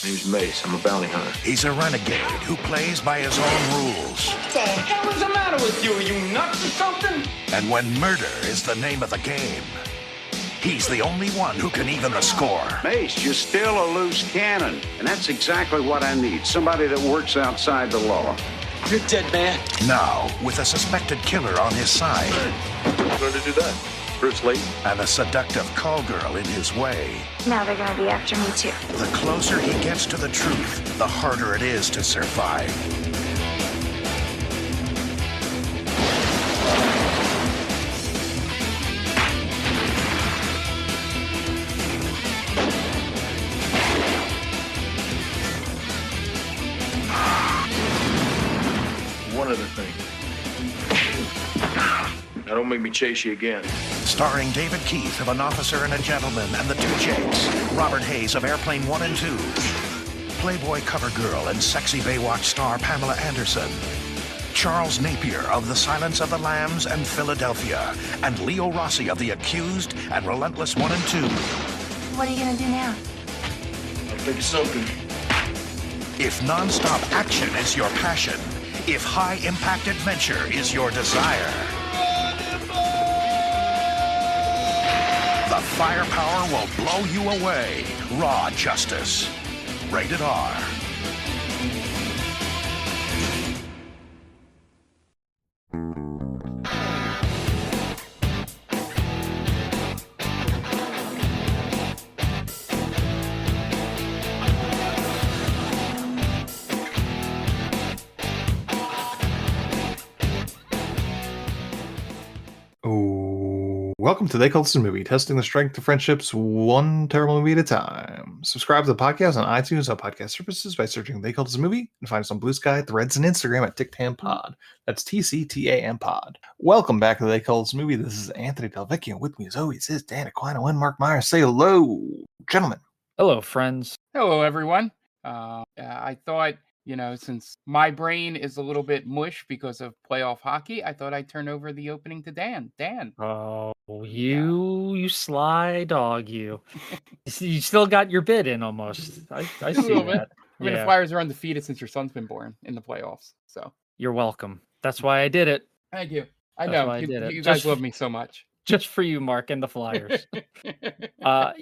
Name's Mace. I'm a bounty hunter. He's a renegade who plays by his own rules. What the hell is the matter with you? Are you nuts or something? And when murder is the name of the game, he's the only one who can even the score. Mace, you're still a loose cannon. And that's exactly what I need. Somebody that works outside the law. You're dead, man. Now, with a suspected killer on his side. Who's going to do that? Bruce Lee? And a seductive call girl in his way. Now they're gonna be after me too. The closer he gets to the truth, the harder it is to survive. One other thing. Now don't make me chase you again. Starring David Keith of An Officer and a Gentleman and The Two Jakes, Robert Hayes of Airplane 1 and 2, Playboy cover girl and sexy Baywatch star Pamela Anderson, Charles Napier of The Silence of the Lambs and Philadelphia, and Leo Rossi of The Accused and Relentless 1 and 2. What are you gonna do now? I'll think of something. If nonstop action is your passion, if high-impact adventure is your desire, the firepower will blow you away. Raw Justice. Rated R. Welcome to They Call This a Movie, testing the strength of friendships one terrible movie at a time. Subscribe to the podcast on iTunes or podcast services by searching They Call This a Movie, and find us on Blue Sky, Threads, and Instagram at TicTamPod. That's TCTAM Pod. Welcome back to They Call This a Movie. This is Anthony Delvecchio. With me as always is Dan Aquino and Mark Myers. Say hello, gentlemen. Hello, friends. Hello, everyone. I thought, since my brain is a little bit mush because of playoff hockey, I thought I'd turn over the opening to Dan. Dan. Oh, you sly dog, you. You still got your bid in almost. I A see little bit. that. I mean, the Flyers are undefeated since your son's been born in the playoffs. So you're welcome. That's why I did it. thank you. I That's know why I did it. you guys Just- love me so much. Just for you, Mark, and the Flyers. I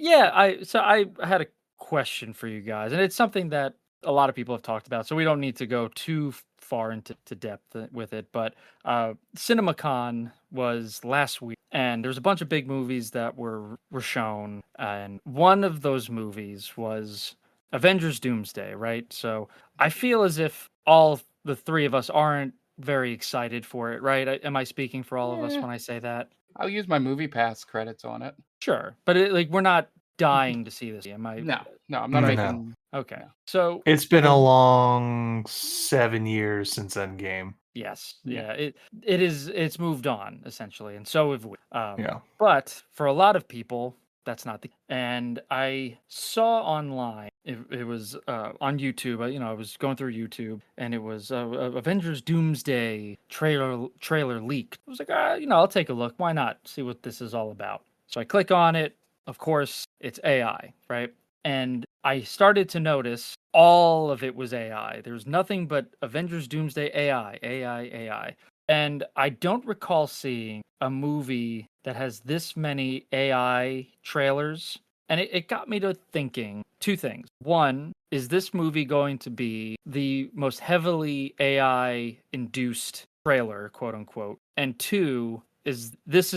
had a question for you guys, and it's something that a lot of people have talked about, so we don't need to go too far into depth with it. But CinemaCon was last week, and there's a bunch of big movies that were shown, and one of those movies was Avengers Doomsday, right? So I feel as if all the three of us aren't very excited for it, right? Am I speaking for all of us when I say that? I'll use my movie pass credits on it. Sure, but we're not dying to see this. Am I? No, I'm not No. making. Okay, so It's been a long 7 years since Endgame. yes, yeah, it's moved on essentially, and so have we. Yeah. But for a lot of people, that's not the. And I saw online, it was on YouTube. I was going through YouTube, and it was Avengers Doomsday trailer leaked. I was like, I'll take a look. Why not? See what this is all about. So I click on it. Of course, it's AI, right? And I started to notice all of it was AI. There was nothing but Avengers Doomsday AI. And I don't recall seeing a movie that has this many AI trailers. And it got me to thinking two things. One, is this movie going to be the most heavily AI-induced trailer, quote unquote? And two, is this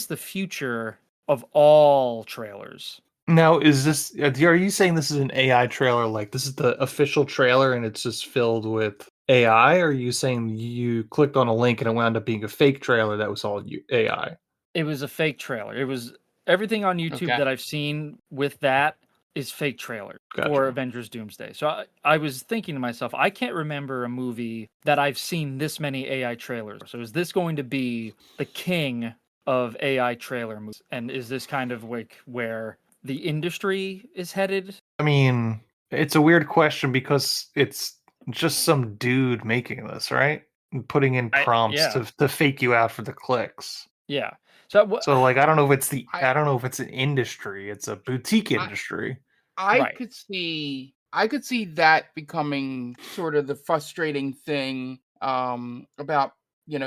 the future of all trailers? Now, are you saying this is an AI trailer? Like, this is the official trailer and it's just filled with AI? Or are you saying you clicked on a link and it wound up being a fake trailer that was all AI? It was a fake trailer. It was everything on YouTube that I've seen with that is fake trailer for Avengers Doomsday. So I was thinking to myself, I can't remember a movie that I've seen this many AI trailers. So is this going to be the king of AI trailer movies? And is this kind of like where the industry is headed? I mean, it's a weird question because it's just some dude making this, right? And putting in prompts to fake you out for the clicks. Yeah. So like, I don't know if it's an industry. It's a boutique industry. I could see I could see that becoming sort of the frustrating thing about,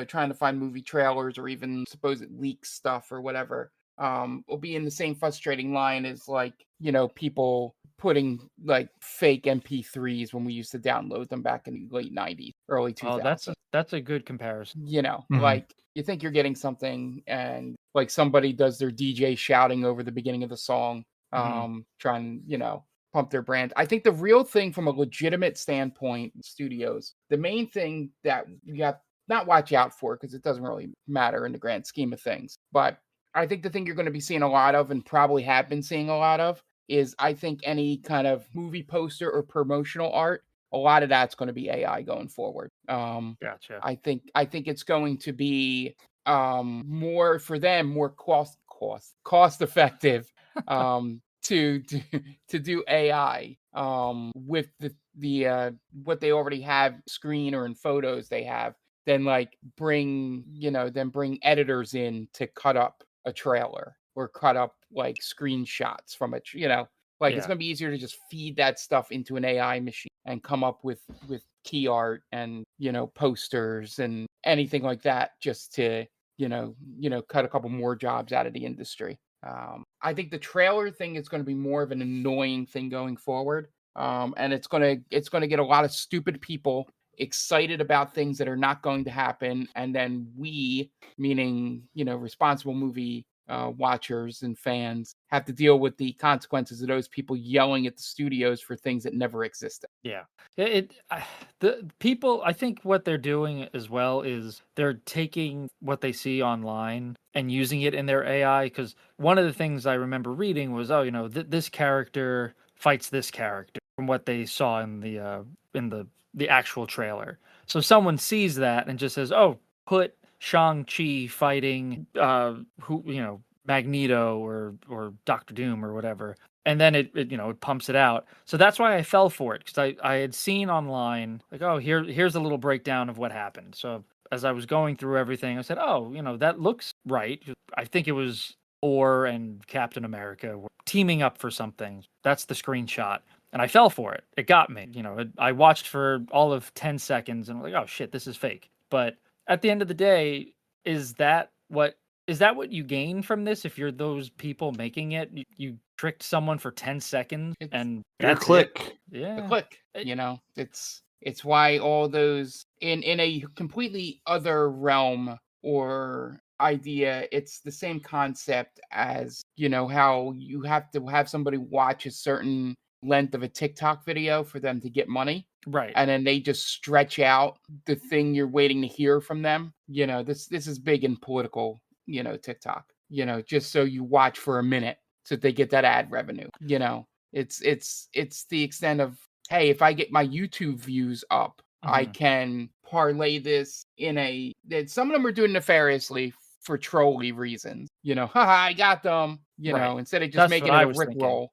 trying to find movie trailers or even supposed leak stuff or whatever. Will be in the same frustrating line as like, people putting like fake MP3s when we used to download them back in the late 90s, early Oh, 2000s. that's a good comparison. Like you think you're getting something and like somebody does their DJ shouting over the beginning of the song, trying, pump their brand. I think the real thing from a legitimate standpoint, studios, the main thing that you have not watch out for, because it doesn't really matter in the grand scheme of things. But I think the thing you're going to be seeing a lot of, and probably have been seeing a lot of, is I think any kind of movie poster or promotional art, a lot of that's going to be AI going forward. Gotcha. I think it's going to be more for them, more cost effective to do AI with the what they already have screen or in photos they have, then like bring editors in to cut up a trailer or cut up like screenshots from it. Like it's Yeah. going to be easier to just feed that stuff into an AI machine and come up with key art and posters and anything like that, just to cut a couple more jobs out of the industry. I think the trailer thing is going to be more of an annoying thing going forward, and it's gonna get a lot of stupid people excited about things that are not going to happen, and then we, meaning responsible movie watchers and fans, have to deal with the consequences of those people yelling at the studios for things that never existed. Yeah. The people, I think what they're doing as well is they're taking what they see online and using it in their AI. Because one of the things I remember reading was, oh, this character fights this character from what they saw in the actual trailer. So someone sees that and just says, oh, put Shang-Chi fighting Magneto or Doctor Doom or whatever, and then it pumps it out. So that's why I fell for it, because I had seen online like, oh, here's a little breakdown of what happened. So as I was going through everything, I said, oh, that looks right. I think it was Thor and Captain America were teaming up for something. That's the screenshot. And I fell for it. It got me. I watched for all of 10 seconds and I'm like, oh shit, this is fake. But at the end of the day, is that what you gain from this? If you're those people making it, you tricked someone for 10 seconds and Your that's it. click. The Yeah. click, it's why all those in a completely other realm or idea, it's the same concept as how you have to have somebody watch a certain length of a TikTok video for them to get money, Right. and then they just stretch out the thing you're waiting to hear from them. This is big in political, TikTok, just so you watch for a minute so that they get that ad revenue. It's the extent of, hey, if I get my YouTube views up, I can parlay this that some of them are doing nefariously for trolly reasons. Haha, I got them, Right. instead of just That's making what it I a was thinking. rickroll,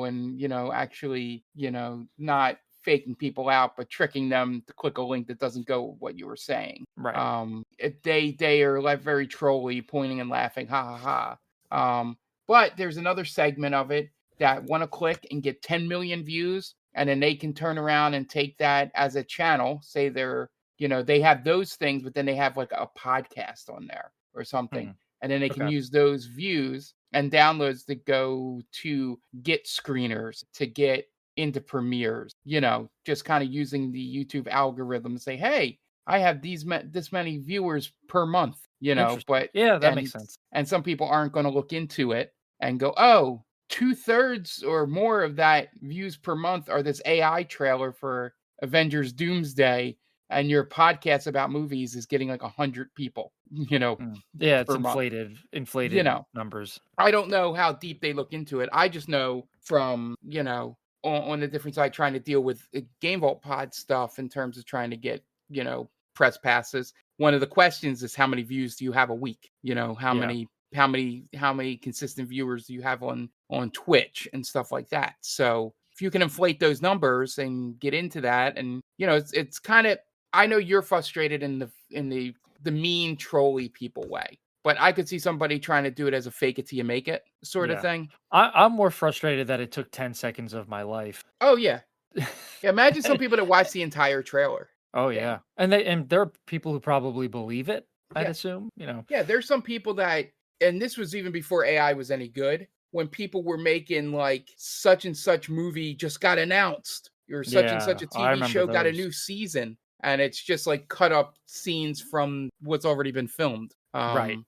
and actually, not faking people out, but tricking them to click a link that doesn't go with what you were saying. Right. They are like very trolly, pointing and laughing, ha ha ha. But there's another segment of it that want to click and get 10 million views, and then they can turn around and take that as a channel. Say they have those things, but then they have like a podcast on there or something, and then they can Okay. use those views and downloads to go to get screeners, to get into premieres, just kind of using the YouTube algorithm to say, hey, I have this many viewers per month, Interesting. but Yeah, that makes sense. and some people aren't going to look into it and go, oh, 2/3 or more of that views per month are this AI trailer for Avengers Doomsday, and your podcast about movies is getting like 100 people, Yeah, it's per month. inflated numbers. I don't know how deep they look into it. I just know from, on the different side trying to deal with Game Vault Pod stuff in terms of trying to get, press passes. One of the questions is, how many views do you have a week? How many consistent viewers do you have on Twitch and stuff like that? So if you can inflate those numbers and get into that, and it's kind of, I know you're frustrated in the mean trolly people way, but I could see somebody trying to do it as a fake it till you make it sort of Yeah. thing. I'm more frustrated that it took 10 seconds of my life. Oh yeah. Yeah, imagine some people that watch the entire trailer. Oh yeah, and there are people who probably believe it. I'd Yeah. assume, Yeah, there's some people that, and this was even before AI was any good, when people were making like such and such movie just got announced, or such and such Yeah, a I TV remember show got a those. new season, and it's just like cut up scenes from what's already been filmed. Right.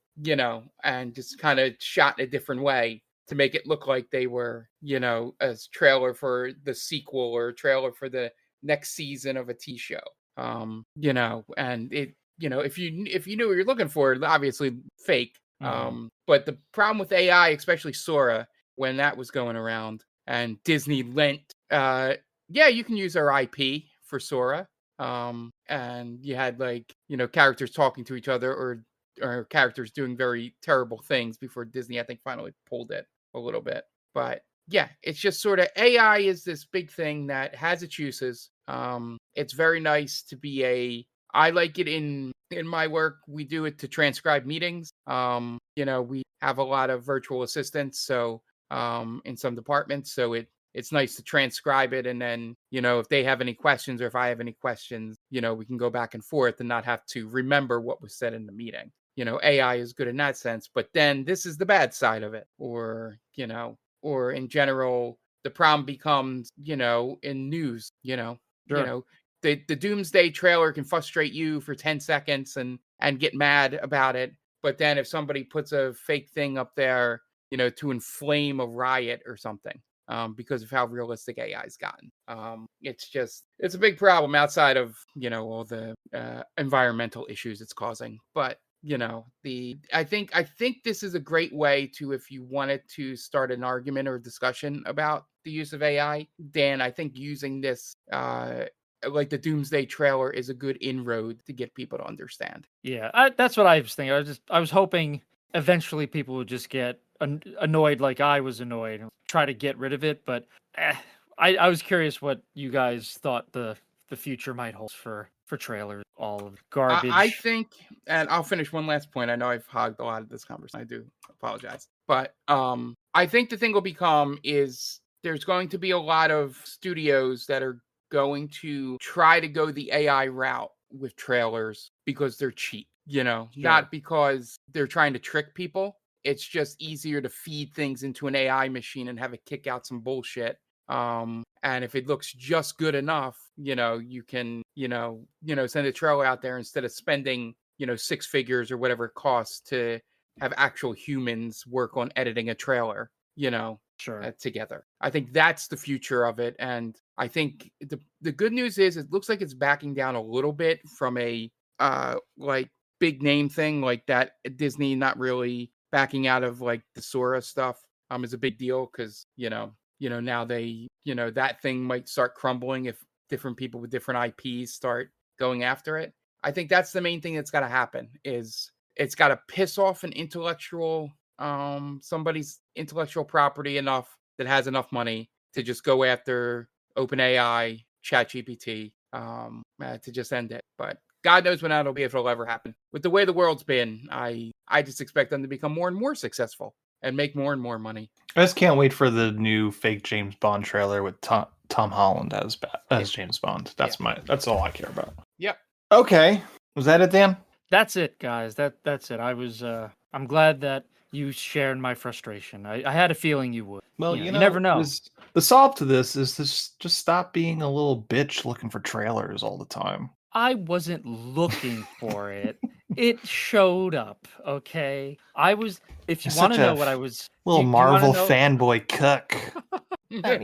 And just kind of shot in a different way to make it look like they were, a trailer for the sequel or a trailer for the next season of a T show. And it, if you knew what you're looking for, obviously fake. Mhm. But the problem with AI, especially Sora, when that was going around, and Disney lent, yeah, you can use our IP for Sora. And you had like, characters talking to each other, or characters doing very terrible things before Disney, I think, finally pulled it a little bit. But yeah, it's just sort of, AI is this big thing that has its uses. It's very nice to be I like it in my work. We do it to transcribe meetings. We have a lot of virtual assistants, so in some departments, so it's nice to transcribe it, and then, if they have any questions or if I have any questions, we can go back and forth and not have to remember what was said in the meeting. AI is good in that sense, but then this is the bad side of it, or in general, the problem becomes, in news, you Sure. know, the Doomsday trailer can frustrate you for 10 seconds and get mad about it. But then if somebody puts a fake thing up there, to inflame a riot or something, because of how realistic AI's gotten, it's a big problem outside of, all the environmental issues it's causing. But I think this is a great way to, if you wanted to start an argument or a discussion about the use of AI, Dan, I think using this, like the Doomsday trailer, is a good inroad to get people to understand. Yeah, that's what I was thinking. I was hoping eventually people would just get annoyed like I was annoyed and try to get rid of it. But I was curious what you guys thought the future might hold for trailers. All of I garbage. think, and I'll finish one last point. I know I've hogged a lot of this conversation. I do apologize, but I think the thing will become is there's going to be a lot of studios that are going to try to go the AI route with trailers because they're cheap. Sure. Not because they're trying to trick people. It's just easier to feed things into an AI machine and have it kick out some bullshit. And if it looks just good enough, you can, send a trailer out there instead of spending, six figures or whatever it costs to have actual humans work on editing a trailer, Sure. together. I think that's the future of it. And I think the good news is it looks like it's backing down a little bit from a like big name thing like that. Disney not really backing out of like the Sora stuff is a big deal, because now they, that thing might start crumbling if different people with different IPs start going after it. I think that's the main thing that's got to happen, is it's got to piss off an intellectual, somebody's intellectual property enough that has enough money to just go after OpenAI, ChatGPT, to just end it. But God knows when that'll be, if it'll ever happen. With the way the world's been, I just expect them to become more and more successful and make more and more money. I just can't wait for the new fake James Bond trailer with Tom Holland as James Bond. That's all I care about. Yep. Okay, was that it, Dan? That's it, guys. That's it. I'm glad that you shared my frustration. I had a feeling you would. Well, You never know. the solve to this is to just stop being a little bitch looking for trailers all the time. I wasn't looking for it. It showed up, okay? If you You're want such to know a what I was, little do you want to Marvel know? fanboy cuck. I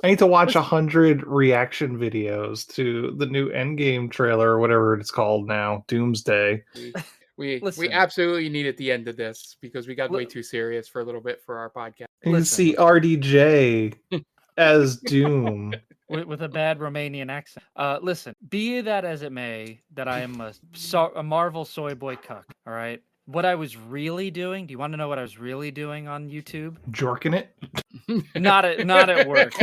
need to watch 100 reaction videos to the new Endgame trailer, or whatever it's called now, Doomsday. We Listen, absolutely need at the end of this, because we got way li- too serious for a little bit for our podcast. You can listen, see RDJ as Doom. with a bad Romanian accent. Listen, be that as it may, that I am a Marvel soy boy cuck. All right. What I was really doing? Do you want to know what I was really doing on YouTube? Jorking it. Not at work.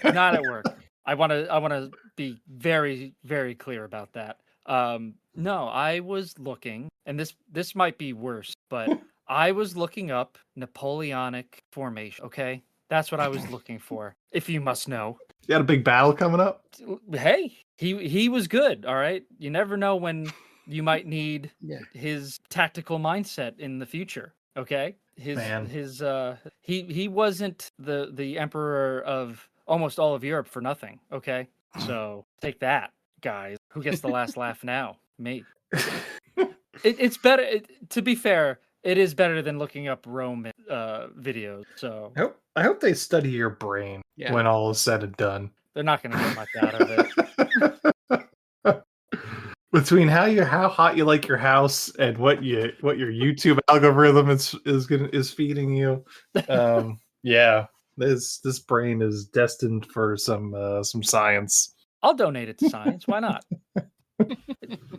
Not at work. I want to be very, very clear about that. No, I was looking, and this might be worse, but I was looking up Napoleonic formation. Okay, that's what I was looking for. If you must know. You got a big battle coming up? Hey, he was good. All right, you never know when you might need Yeah. his tactical mindset in the future. Okay, Man. he wasn't the emperor of almost all of Europe for nothing. Okay, so take that, guys. Who gets the last laugh now? Me. It's better. To be fair, it is better than looking up Roman videos. So I hope they study your brain Yeah. when all is said and done. they're not going to get much out of it. Between how hot you like your house and what your YouTube algorithm is feeding you, yeah, this brain is destined for some science. I'll donate it to science. Why not?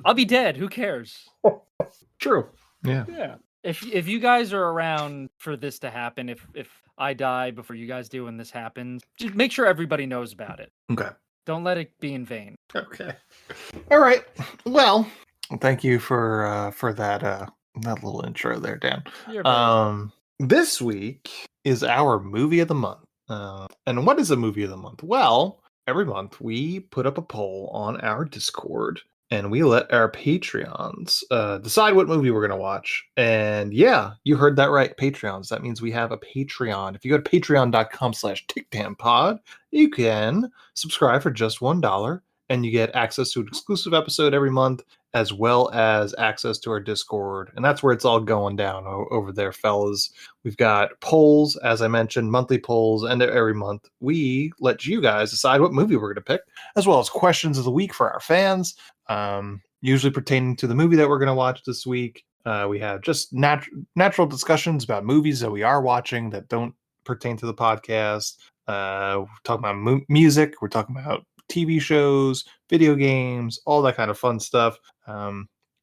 I'll be dead. Who cares? True. Yeah. Yeah. If you guys are around for this to happen, if I die before you guys do when this happens, just make sure everybody knows about it. Okay. Don't let it be in vain. Okay. All right. Well, thank you for that little intro there, Dan. You're very This week is our movie of the month. And what is a movie of the month? Well, every month we put up a poll on our Discord and we let our Patreons decide what movie we're going to watch. And yeah, you heard that right, Patreons. That means we have a Patreon. If you go to patreon.com/TickTamPod, you can subscribe for just $1 and you get access to an exclusive episode every month, as well as access to our Discord. And that's where it's all going down over there, fellas. We've got polls, as I mentioned, monthly polls, and every month we let you guys decide what movie we're going to pick, as well as questions of the week for our fans, usually pertaining to the movie that we're going to watch this week. We have just natural discussions about movies that we are watching that don't pertain to the podcast. We're talking about music. We're talking about TV shows, video games, all that kind of fun stuff.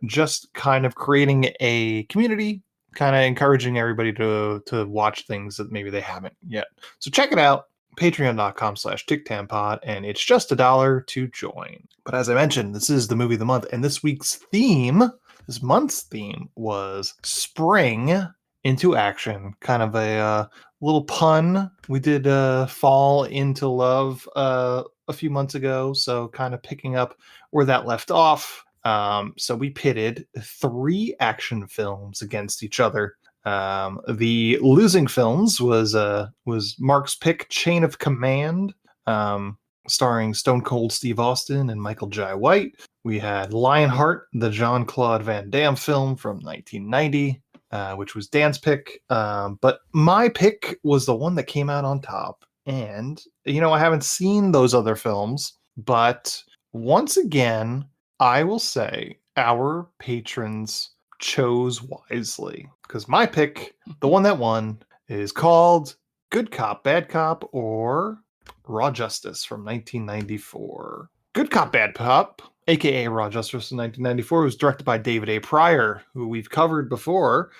Just kind of creating a community, kind of encouraging everybody to watch things that maybe they haven't yet. So check it out, patreon.com/TickTamPod, and it's just $1 to join. But as I mentioned, this is the movie of the month, and this month's theme was spring into action, kind of a little pun. We did Fall into Love a few months ago, so kind of picking up where that left off. So we pitted 3 action films against each other. The losing films was Mark's pick, Chain of Command, starring Stone Cold Steve Austin and Michael Jai White. We had Lionheart, the Jean-Claude Van Damme film from 1990. Which was Dan's pick. But my pick was the one that came out on top. And, I haven't seen those other films, but once again, I will say our patrons chose wisely. Because my pick, the one that won, is called Good Cop, Bad Cop, or Raw Justice from 1994. Good Cop, Bad Cop, aka Raw Justice in 1994, was directed by David A. Pryor, who we've covered before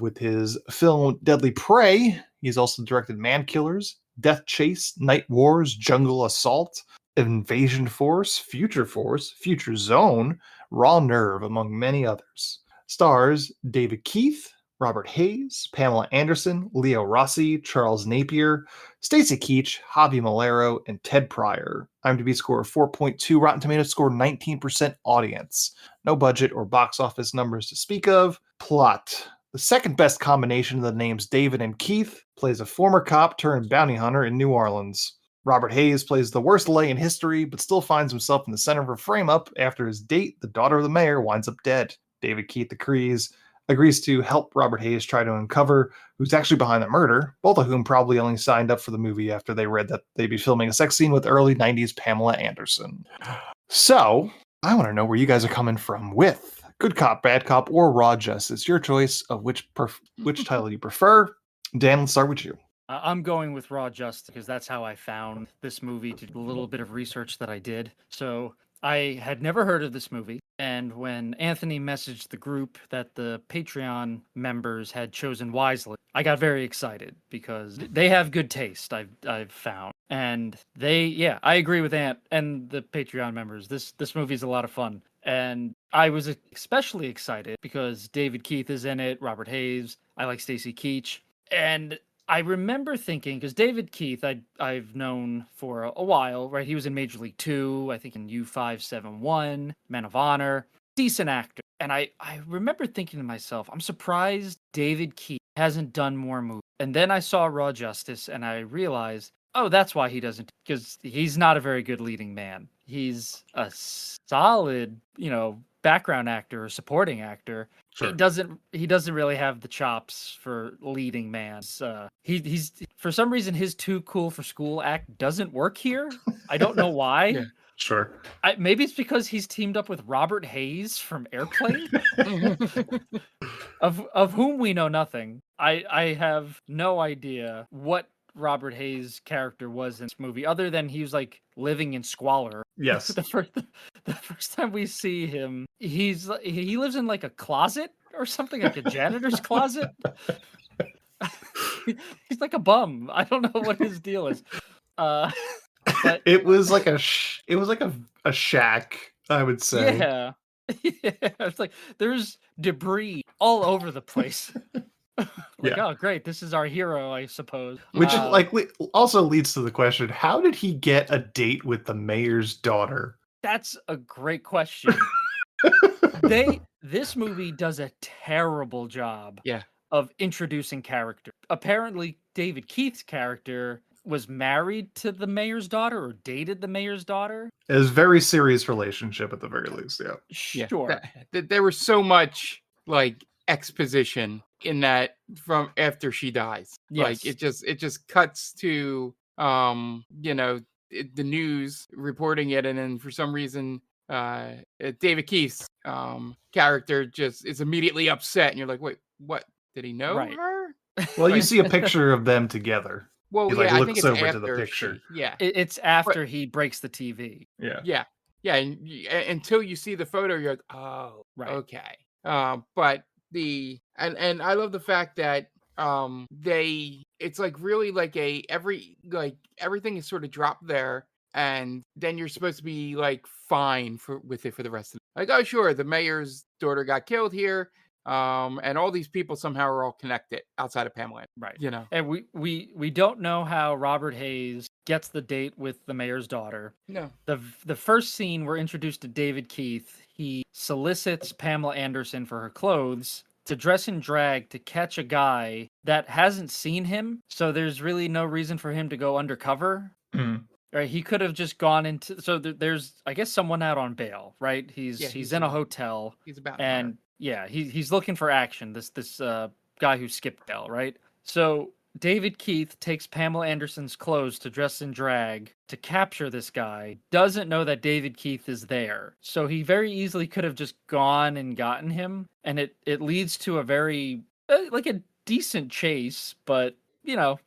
with his film Deadly Prey. He's also directed Man Killers, Death Chase, Night Wars, Jungle Assault, Invasion Force, Future Zone, Raw Nerve, among many others. Stars David Keith, Robert Hayes, Pamela Anderson, Leo Rossi, Charles Napier, Stacy Keach, Javi Malero, and Ted Pryor. IMDb score of 4.2, Rotten Tomatoes score 19% audience. No budget or box office numbers to speak of. Plot. The second best combination of the names David and Keith plays a former cop turned bounty hunter in New Orleans. Robert Hayes plays the worst lay in history, but still finds himself in the center of a frame-up after his date, the daughter of the mayor, winds up dead. David Keith agrees to help Robert Hayes try to uncover who's actually behind the murder, both of whom probably only signed up for the movie after they read that they'd be filming a sex scene with early 90s Pamela Anderson. So, I want to know where you guys are coming from with Good Cop, Bad Cop, or Raw Justice. Your choice of which title you prefer. Dan, let's start with you. I'm going with Raw Justice because that's how I found this movie, to do a little bit of research that I did. So I had never heard of this movie. And when Anthony messaged the group that the Patreon members had chosen wisely, I got very excited because they have good taste, I've found. And I agree with Ant and the Patreon members. This movie is a lot of fun. And I was especially excited because David Keith is in it, Robert Hayes. I like Stacy Keach. And I remember thinking, because David Keith, I've known for a while, right? He was in Major League Two, I think in U571, Men of Honor, decent actor. And I remember thinking to myself, I'm surprised David Keith hasn't done more movies. And then I saw Raw Justice and I realized, oh, that's why he doesn't, because he's not a very good leading man. He's a solid, background actor or supporting actor. Sure. He doesn't really have the chops for leading man. He's for some reason his too cool for school act doesn't work here. I don't know why. Yeah. Sure. Maybe it's because he's teamed up with Robert Hayes from Airplane, of whom we know nothing. I have no idea what Robert Hayes' character was in this movie, other than he was like living in squalor. Yes. the first time we see him, he lives in like a closet or something, like a janitor's closet. He's like a bum. I don't know what his deal is. But it was like a shack, I would say. yeah. Yeah, it's like there's debris all over the place. Oh great, this is our hero, I suppose. Which also leads to the question, how did he get a date with the mayor's daughter? That's a great question. This movie does a terrible job of introducing character. Apparently David Keith's character was married to the mayor's daughter or dated the mayor's daughter. It was a very serious relationship at the very least, yeah. Sure. There was so much like exposition in that from after she dies. Yes. Like it just cuts to the news reporting it, and then for some reason David Keith's character just is immediately upset, and you're like, wait, what? Did he know her? Well, you see a picture of them together. Well, he I think looks it's over after to the picture. It's after he breaks the TV. Yeah. And until you see the photo, you're like, oh, right, okay. But and I love the fact that it's like really like everything is sort of dropped there, and then you're supposed to be like fine with it for the rest of it. Like, oh sure, the mayor's daughter got killed here. And all these people somehow are all connected outside of Pamela. Right. And we don't know how Robert Hayes gets the date with the mayor's daughter. No. The first scene, we're introduced to David Keith. He solicits Pamela Anderson for her clothes to dress in drag to catch a guy that hasn't seen him. So there's really no reason for him to go undercover. Mm. Right, he could have just gone into. So there's, I guess, someone out on bail, right? He's in a hotel. He's about and he's looking for action. This guy who skipped bail, right? So David Keith takes Pamela Anderson's clothes to dress in drag to capture this guy. Doesn't know that David Keith is there, so he very easily could have just gone and gotten him, and it leads to a very like a decent chase, but.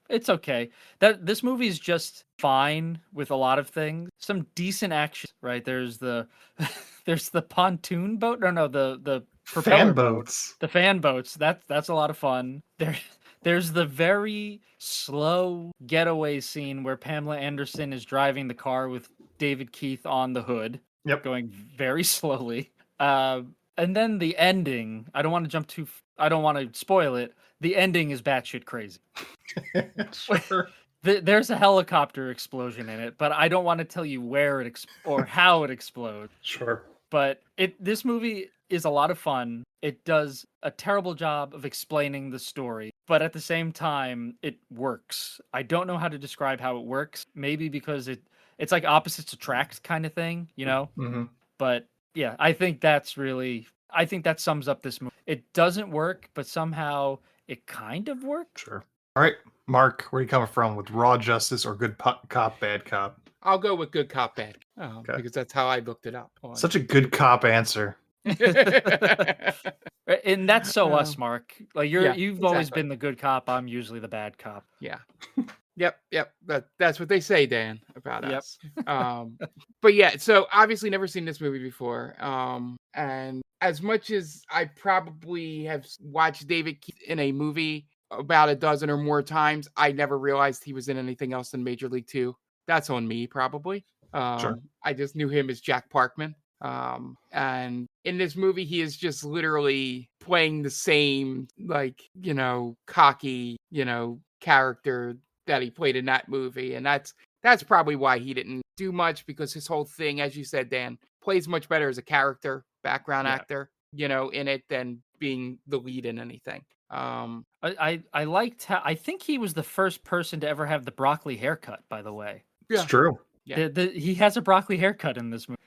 It's okay. This movie is just fine with a lot of things. Some decent action, right? There's the pontoon boat. No, the fan boats. The fan boats. That's a lot of fun. There's the very slow getaway scene where Pamela Anderson is driving the car with David Keith on the hood. Yep. Going very slowly. And then the ending. I don't want to spoil it. The ending is batshit crazy. Sure. There's a helicopter explosion in it, but I don't want to tell you where it or how it explodes. Sure. But this movie is a lot of fun. It does a terrible job of explaining the story, but at the same time, it works. I don't know how to describe how it works. Maybe because it's like opposites attract kind of thing, Mm-hmm. But yeah, I think that sums up this movie. It doesn't work, but somehow it kind of works. Sure. All right, Mark, where are you coming from with Raw Justice or Good Cop, Bad Cop? I'll go with Good Cop, Bad Cop, because that's how I looked it up. Such a good cop answer. And that's so us, Mark. Like you've always exactly. been the good cop. I'm usually the bad cop. Yeah. Yep. That's what they say, Dan, about us. But yeah, so obviously never seen this movie before. And as much as I probably have watched David Keith in a movie about a dozen or more times, I never realized he was in anything else than Major League 2. That's on me, probably. Sure. I just knew him as Jack Parkman. And in this movie, he is just literally playing the same, like, cocky, character that he played in that movie, and that's probably why he didn't do much, because his whole thing, as you said, Dan, plays much better as a character, background Yeah. actor, in it than being the lead in anything. I liked how I think he was the first person to ever have the broccoli haircut, by the way. It's Yeah. true. Yeah. He has a broccoli haircut in this movie.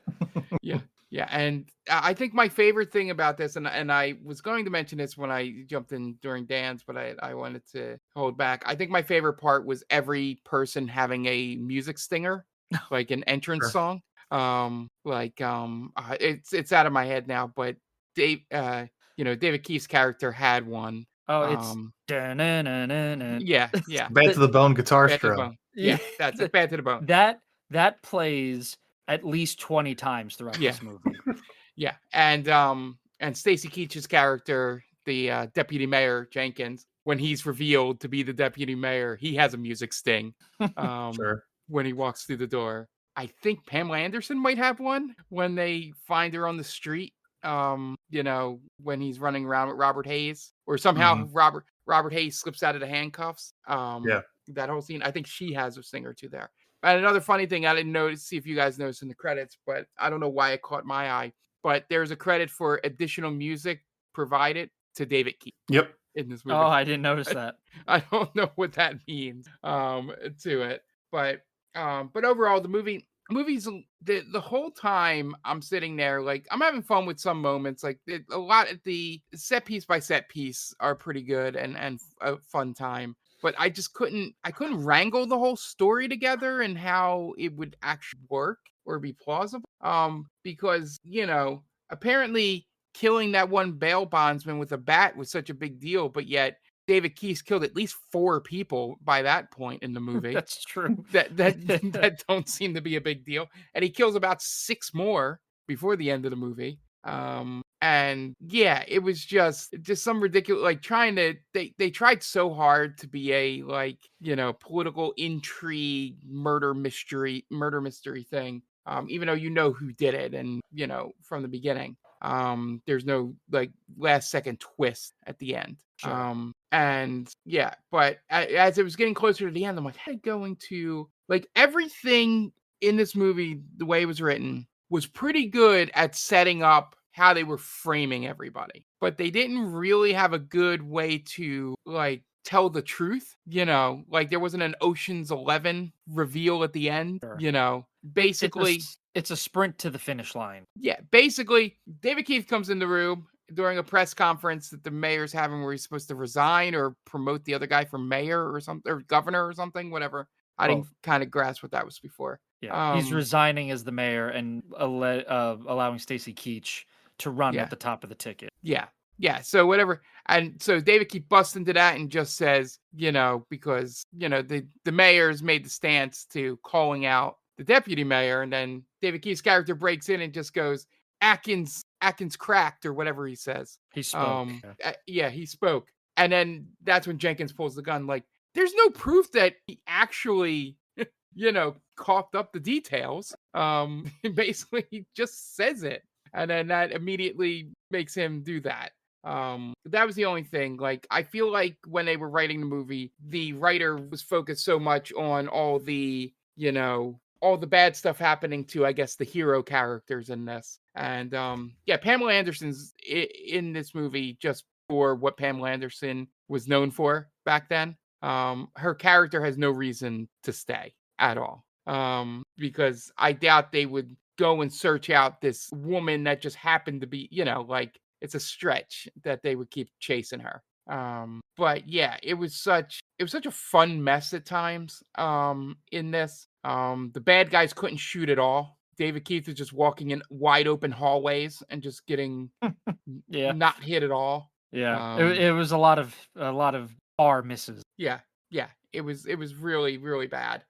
Yeah. Yeah. And I think my favorite thing about this, and I was going to mention this when I jumped in during Dan's, but I wanted to hold back. I think my favorite part was every person having a music stinger, like an entrance Sure. song. It's out of my head now, but David Keith's character had one. Oh, it's Yeah, yeah. Bad to the Bone guitar Bad to the strum. bone. Yeah, that's it. Bad to the bone. That plays at least 20 times throughout Yeah. this movie. Yeah, and Stacy Keach's character, the deputy mayor Jenkins, when he's revealed to be the deputy mayor, he has a music sting. Sure. When he walks through the door. I think Pamela Anderson might have one when they find her on the street. When he's running around with Robert Hayes, or somehow Robert Hayes slips out of the handcuffs. Yeah. That whole scene. I think she has a sting or two there. And another funny thing I didn't notice, see if you guys noticed in the credits, but I don't know why it caught my eye. But there's a credit for additional music provided to David Keach Yep. in this movie. Oh, I didn't notice that. I don't know what that means to it, but overall the movie's the whole time I'm sitting there, like, I'm having fun with some moments, like a lot of the set piece by set piece are pretty good and a fun time, but I couldn't wrangle the whole story together and how it would actually work or be plausible, because apparently killing that one bail bondsman with a bat was such a big deal, but yet David Keith killed at least 4 people by that point in the movie. That's true. that don't seem to be a big deal, and he kills about 6 more before the end of the movie. And yeah, it was just some ridiculous, like, they tried so hard to be a political intrigue murder mystery thing. Even though who did it, and from the beginning. There's no last second twist at the end. Sure. And yeah, but as it was getting closer to the end, I'm like, hey, going to everything in this movie, the way it was written, was pretty good at setting up how they were framing everybody, but they didn't really have a good way to tell the truth. There wasn't an Ocean's 11 reveal at the end. Sure. Basically, it's a sprint to the finish line. Yeah, basically, David Keith comes in the room during a press conference that the mayor's having, where he's supposed to resign or promote the other guy for mayor or something, or governor or something, whatever. I didn't kind of grasp what that was before. Yeah, he's resigning as the mayor and allowing Stacy Keach to run at the top of the ticket. Yeah. So whatever. And so David Keith busts into that and just says, because, the mayor's made the stance to calling out the deputy mayor. And then David Keith's character breaks in and just goes, Atkins cracked, or whatever he says. He spoke. He spoke. And then that's when Jenkins pulls the gun. Like, there's no proof that he actually, coughed up the details. Basically, he just says it. And then that immediately makes him do that. That was the only thing. I feel like when they were writing the movie, the writer was focused so much on all the bad stuff happening to, I guess, the hero characters in this. And Pamela Anderson's in this movie just for what Pamela Anderson was known for back then. Her character has no reason to stay at all. Because I doubt they would go and search out this woman that just happened to be, it's a stretch that they would keep chasing her. But yeah, it was such a fun mess at times in this. The bad guys couldn't shoot at all. David Keith was just walking in wide open hallways and just getting not hit at all. Yeah. It was a lot of bar misses. Yeah. It was really, really bad.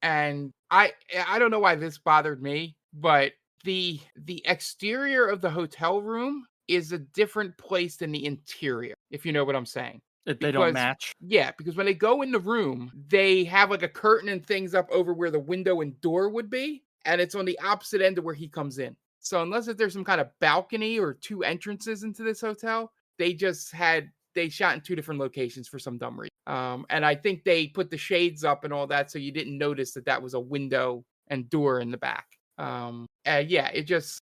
And I don't know why this bothered me, but the exterior of the hotel room is a different place than the interior, if you know what I'm saying. They don't match. Yeah, because when they go in the room, they have a curtain and things up over where the window and door would be, and it's on the opposite end of where he comes in. So unless there's some kind of balcony or 2 entrances into this hotel, they just had they shot in 2 different locations for some dumb reason. And I think they put the shades up and all that, so you didn't notice that that was a window and door in the back. It just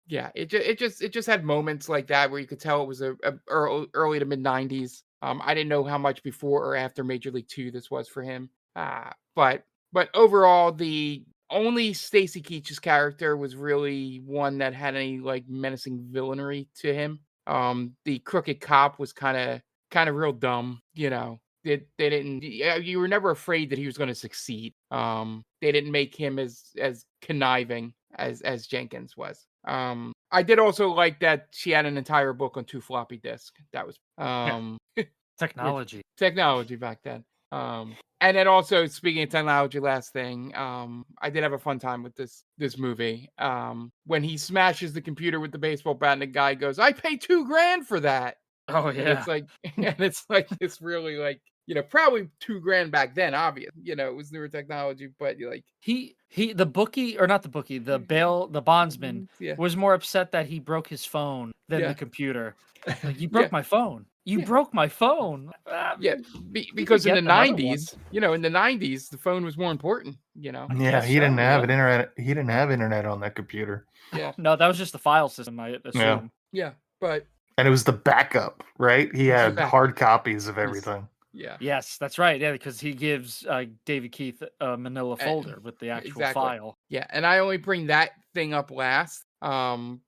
had moments like that where you could tell it was a early to mid 90s. I didn't know how much before or after Major League 2 this was for him. But overall, the only Stacy Keach's character was really one that had any like menacing villainy to him. The crooked cop was kind of real dumb, you know. They didn't. You were never afraid that he was going to succeed. They didn't make him as conniving as Jenkins was. I did also like that she had an entire book on 2 floppy disks. That was Technology. technology back then. And then also, speaking of technology, last thing, I did have a fun time with this movie. When he smashes the computer with the baseball bat, and the guy goes, "I paid $2,000 for that." Oh And yeah. it's like this really like, you know, probably $2,000 back then. Obvious, you know, it was newer technology, but you're like, The bookie, or not the bookie, the bondsman yeah, was more upset that he broke his phone than Yeah. the computer. Like, you Yeah. broke my phone. You Yeah. broke my phone. yeah, You because in could the get another one. 90s, you know, in the 90s, the phone was more important, you know. Yeah, guess he so, didn't have yeah. an internet. He didn't have internet on that computer, Yeah, No, that was just the file system, I assume. yeah, but and it was the backup, right? He It's the had backup. hard copies of Yes. everything. yeah, Yes, that's right. Yeah, because he gives David Keith a manila Eh, folder with the actual exactly. file. yeah. And I only bring that thing up last,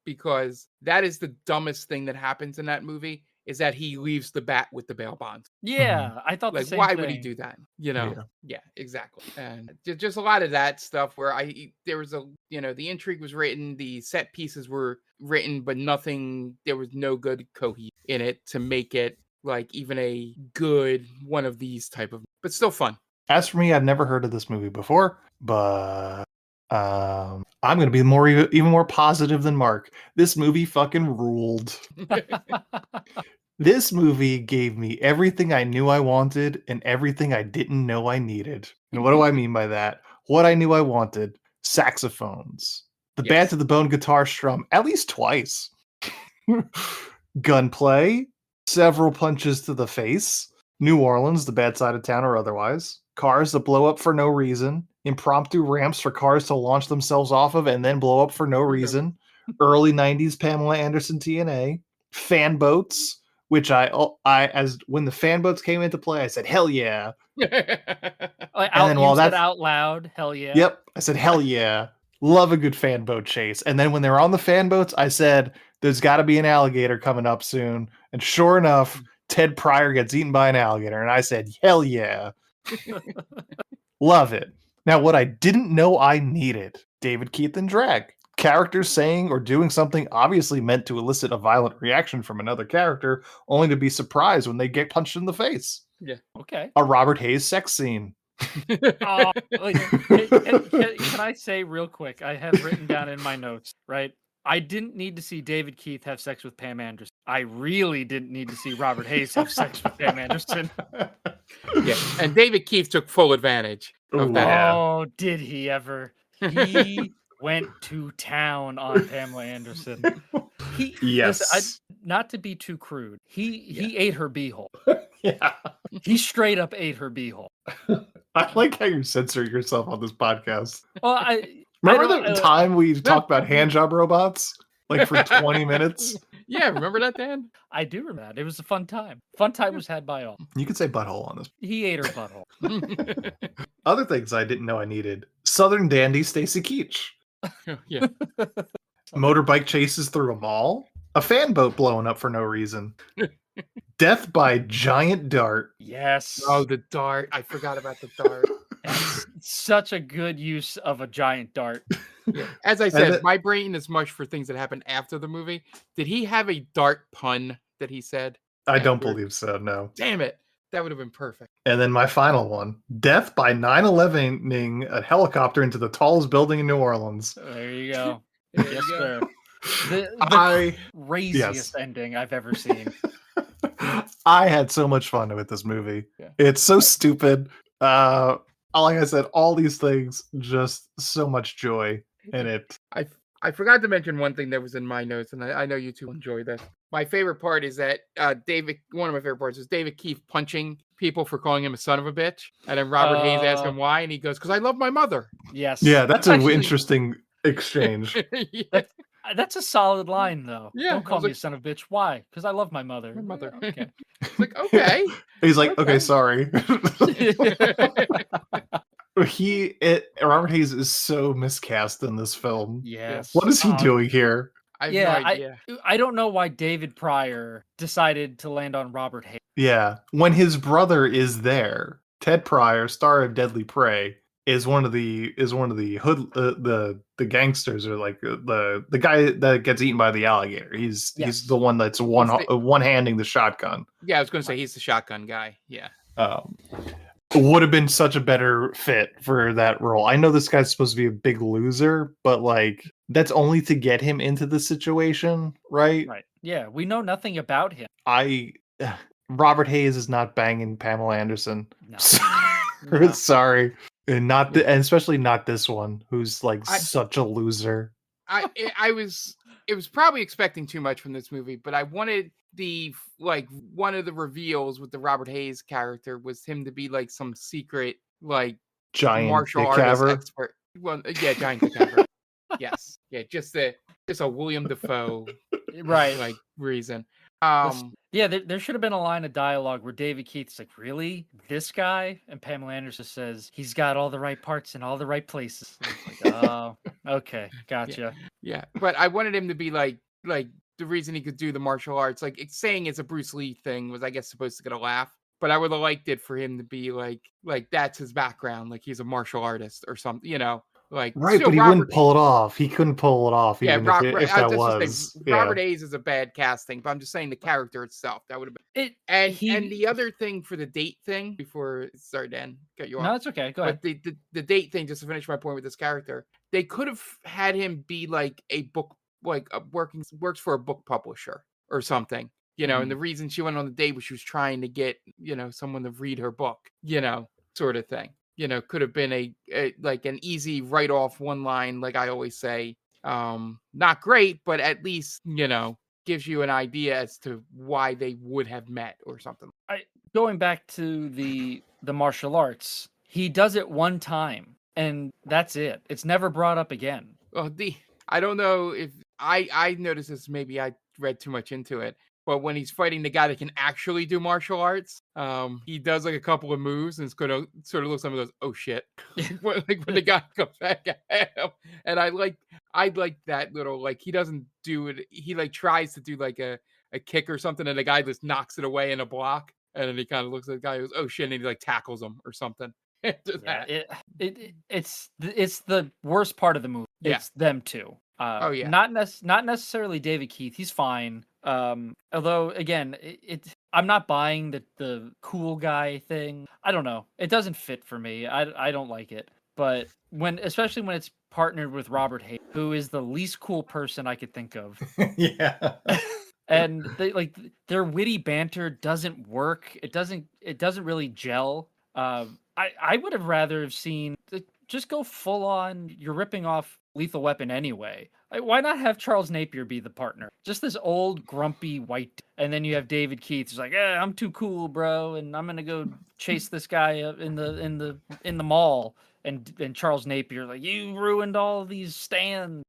because that is the dumbest thing that happens in that movie, is that he leaves the bat with the bail bonds. Yeah, I thought the Like, same why thing. would he do that? You know? Yeah. Yeah, exactly. And just a lot of that stuff where there was the intrigue was written, the set pieces were written, but there was no good cohesion in it to make it like even a good one of these type of, but still fun. As for me, I'd never heard of this movie before, but I'm going to be even more positive than Mark. This movie fucking ruled. This movie gave me everything I knew I wanted and everything I didn't know I needed. And what do I mean by that? What I knew I wanted: saxophones, the bad Yes. to the bone guitar strum at least twice, gunplay, several punches to the face, New Orleans, the bad side of town or otherwise, cars that blow up for no reason, impromptu ramps for cars to launch themselves off of and then blow up for no reason, early 90s Pamela Anderson TNA, fan boats, which as when the fan boats came into play, I said, hell yeah. You said out loud, hell yeah. Yep, I said, hell yeah. Love a good fan boat chase. And then when they were on the fan boats, I said, there's got to be an alligator coming up soon. And sure enough, Ted Pryor gets eaten by an alligator. And I said, hell yeah. Love it. Now, what I didn't know I needed: David Keith in drag. Characters saying or doing something obviously meant to elicit a violent reaction from another character, only to be surprised when they get punched in the face. Yeah. Okay. A Robert Hayes sex scene. Oh, can I say real quick? I have written down in my notes, right? I didn't need to see David Keith have sex with Pam Anderson. I really didn't need to see Robert Hayes have sex with Pam Anderson. Yeah, and David Keith took full advantage of that. Yeah. Oh, did he ever? He went to town on Pamela Anderson. Yes. Listen, not to be too crude, he ate her beehole. Yeah. He straight up ate her beehole. I like how you censor yourself on this podcast. Well, Remember the time we talked about hand job robots? Like for 20 minutes? Yeah, remember that, Dan? I do remember that. It was a fun time. Fun time was had by all. You could say butthole on this. He ate her butthole. Other things I didn't know I needed: Southern dandy Stacy Keach. Yeah. Motorbike chases through a mall. A fan boat blowing up for no reason. Death by giant dart. Yes. Oh, the dart. I forgot about the dart. That's such a good use of a giant dart. Yeah. As I said, my brain is much for things that happened after the movie. Did he have a dart pun that he said? I don't believe so, no. Damn it. That would have been perfect. And then my final one: death by 9/11ing a helicopter into the tallest building in New Orleans. There you go. Yes, sir. The craziest ending I've ever seen. I had so much fun with this movie. Yeah. It's so stupid. Like I said, all these things, just so much joy in it. I forgot to mention one thing that was in my notes, and I know you two enjoy this. My favorite part is that one of my favorite parts is David Keith punching people for calling him a son of a bitch. And then Robert Hayes asks him why, and he goes, "Because I love my mother." Yes. Yeah, that's an Actually, interesting exchange. Yeah. That's a solid line, though. Yeah, Don't I call was me like- a son of a bitch. Why? Because I love my mother. My mother. Okay. It's like, okay. He's like, okay, sorry. Robert Hayes is so miscast in this film. Yes. What is he doing here? I have Yeah, no idea. I don't know why David Pryor decided to land on Robert Hayes. Yeah, when his brother is there, Ted Pryor, star of Deadly Prey, is one of the hood the gangsters, or like the guy that gets eaten by the alligator. He's the one that's one handing the shotgun. Yeah, I was going to say he's the shotgun guy. Yeah. Would have been such a better fit for that role. I know this guy's supposed to be a big loser, but like that's only to get him into the situation, right? Right. Yeah, we know nothing about him. Robert Hayes is not banging Pamela Anderson. No. Sorry. And and especially not this one, who's like such a loser. It was probably expecting too much from this movie, but I wanted one of the reveals with the Robert Hayes character was him to be like some secret Giant martial artist expert. Well, yeah, giant cadaver. Yes, yeah, just a William Dafoe right reason. Yeah, there should have been a line of dialogue where David Keith's like, "Really, this guy?" And Pamela Anderson says, "He's got all the right parts in all the right places." Like, oh, okay, gotcha. Yeah, but I wanted him to be like the reason he could do the martial arts, like saying it's a Bruce Lee thing was, I guess, supposed to get a laugh. But I would have liked it for him to be like that's his background, like he's a martial artist or something, you know. Like, right, but he wouldn't pull it off. He couldn't pull it off. Yeah, even if that was Robert Hayes is a bad casting, but I'm just saying the character itself that would have been it. And the other thing for the date thing before, sorry, Dan, cut you off. No, it's okay. Go ahead. But the date thing, just to finish my point with this character, they could have had him be like a book, works for a book publisher or something, you know. And the reason she went on the date was she was trying to get, you know, someone to read her book, you know, sort of thing. You know, could have been a like an easy write off one line, like I always say. Not great, but at least, you know, gives you an idea as to why they would have met or something. Going back to the martial arts, he does it one time and that's it. It's never brought up again. Well, I don't know if I noticed this, maybe I read too much into it, but when he's fighting the guy that can actually do martial arts, he does like a couple of moves and it's going to sort of looks like he goes, "Oh shit," when the guy comes back at him. And I like that little, like, he doesn't do it. He like tries to do like a kick or something, and the guy just knocks it away in a block, and then he kind of looks at the guy and goes, "Oh shit," and he like tackles him or something. Yeah, it's the worst part of the movie. Yeah. It's them two. Oh yeah, not necessarily David Keith. He's fine. Although again, I'm not buying the cool guy thing. I don't know. It doesn't fit for me. I don't like it. But especially when it's partnered with Robert Hayes, who is the least cool person I could think of. Yeah. And their witty banter doesn't work. It doesn't really gel. I would have rather have seen just go full on. You're ripping off Lethal Weapon anyway. Why not have Charles Napier be the partner? Just this old grumpy white, and then you have David Keith who's like, "Yeah, I'm too cool, bro, and I'm gonna go chase this guy up in the mall." And Charles Napier like, "You ruined all these stands."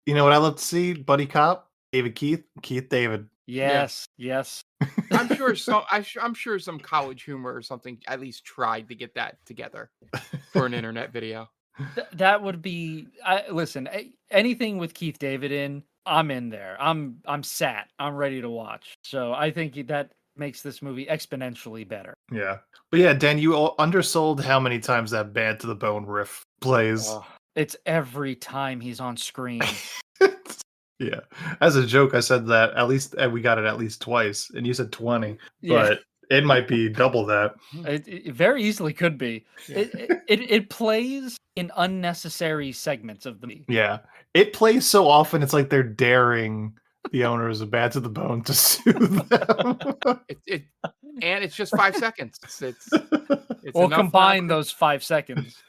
You know what I love to see? Buddy cop, David Keith David. Yes. I'm sure some college humor or something at least tried to get that together for an internet video. That would be. Listen, anything with Keith David in, I'm in there. I'm sat. I'm ready to watch. So I think that makes this movie exponentially better. Yeah, but yeah, Dan, you undersold how many times that "Bad to the Bone" riff plays. It's every time he's on screen. Yeah, as a joke, I said that at least we got it at least twice, and you said 20, but it might be double that. It very easily could be. It plays in unnecessary segments of the movie. Yeah, it plays so often. It's like they're daring the owners of Bad to the Bone to sue them. And it's just 5 seconds. It's It's Or enough not combine to- those 5 seconds.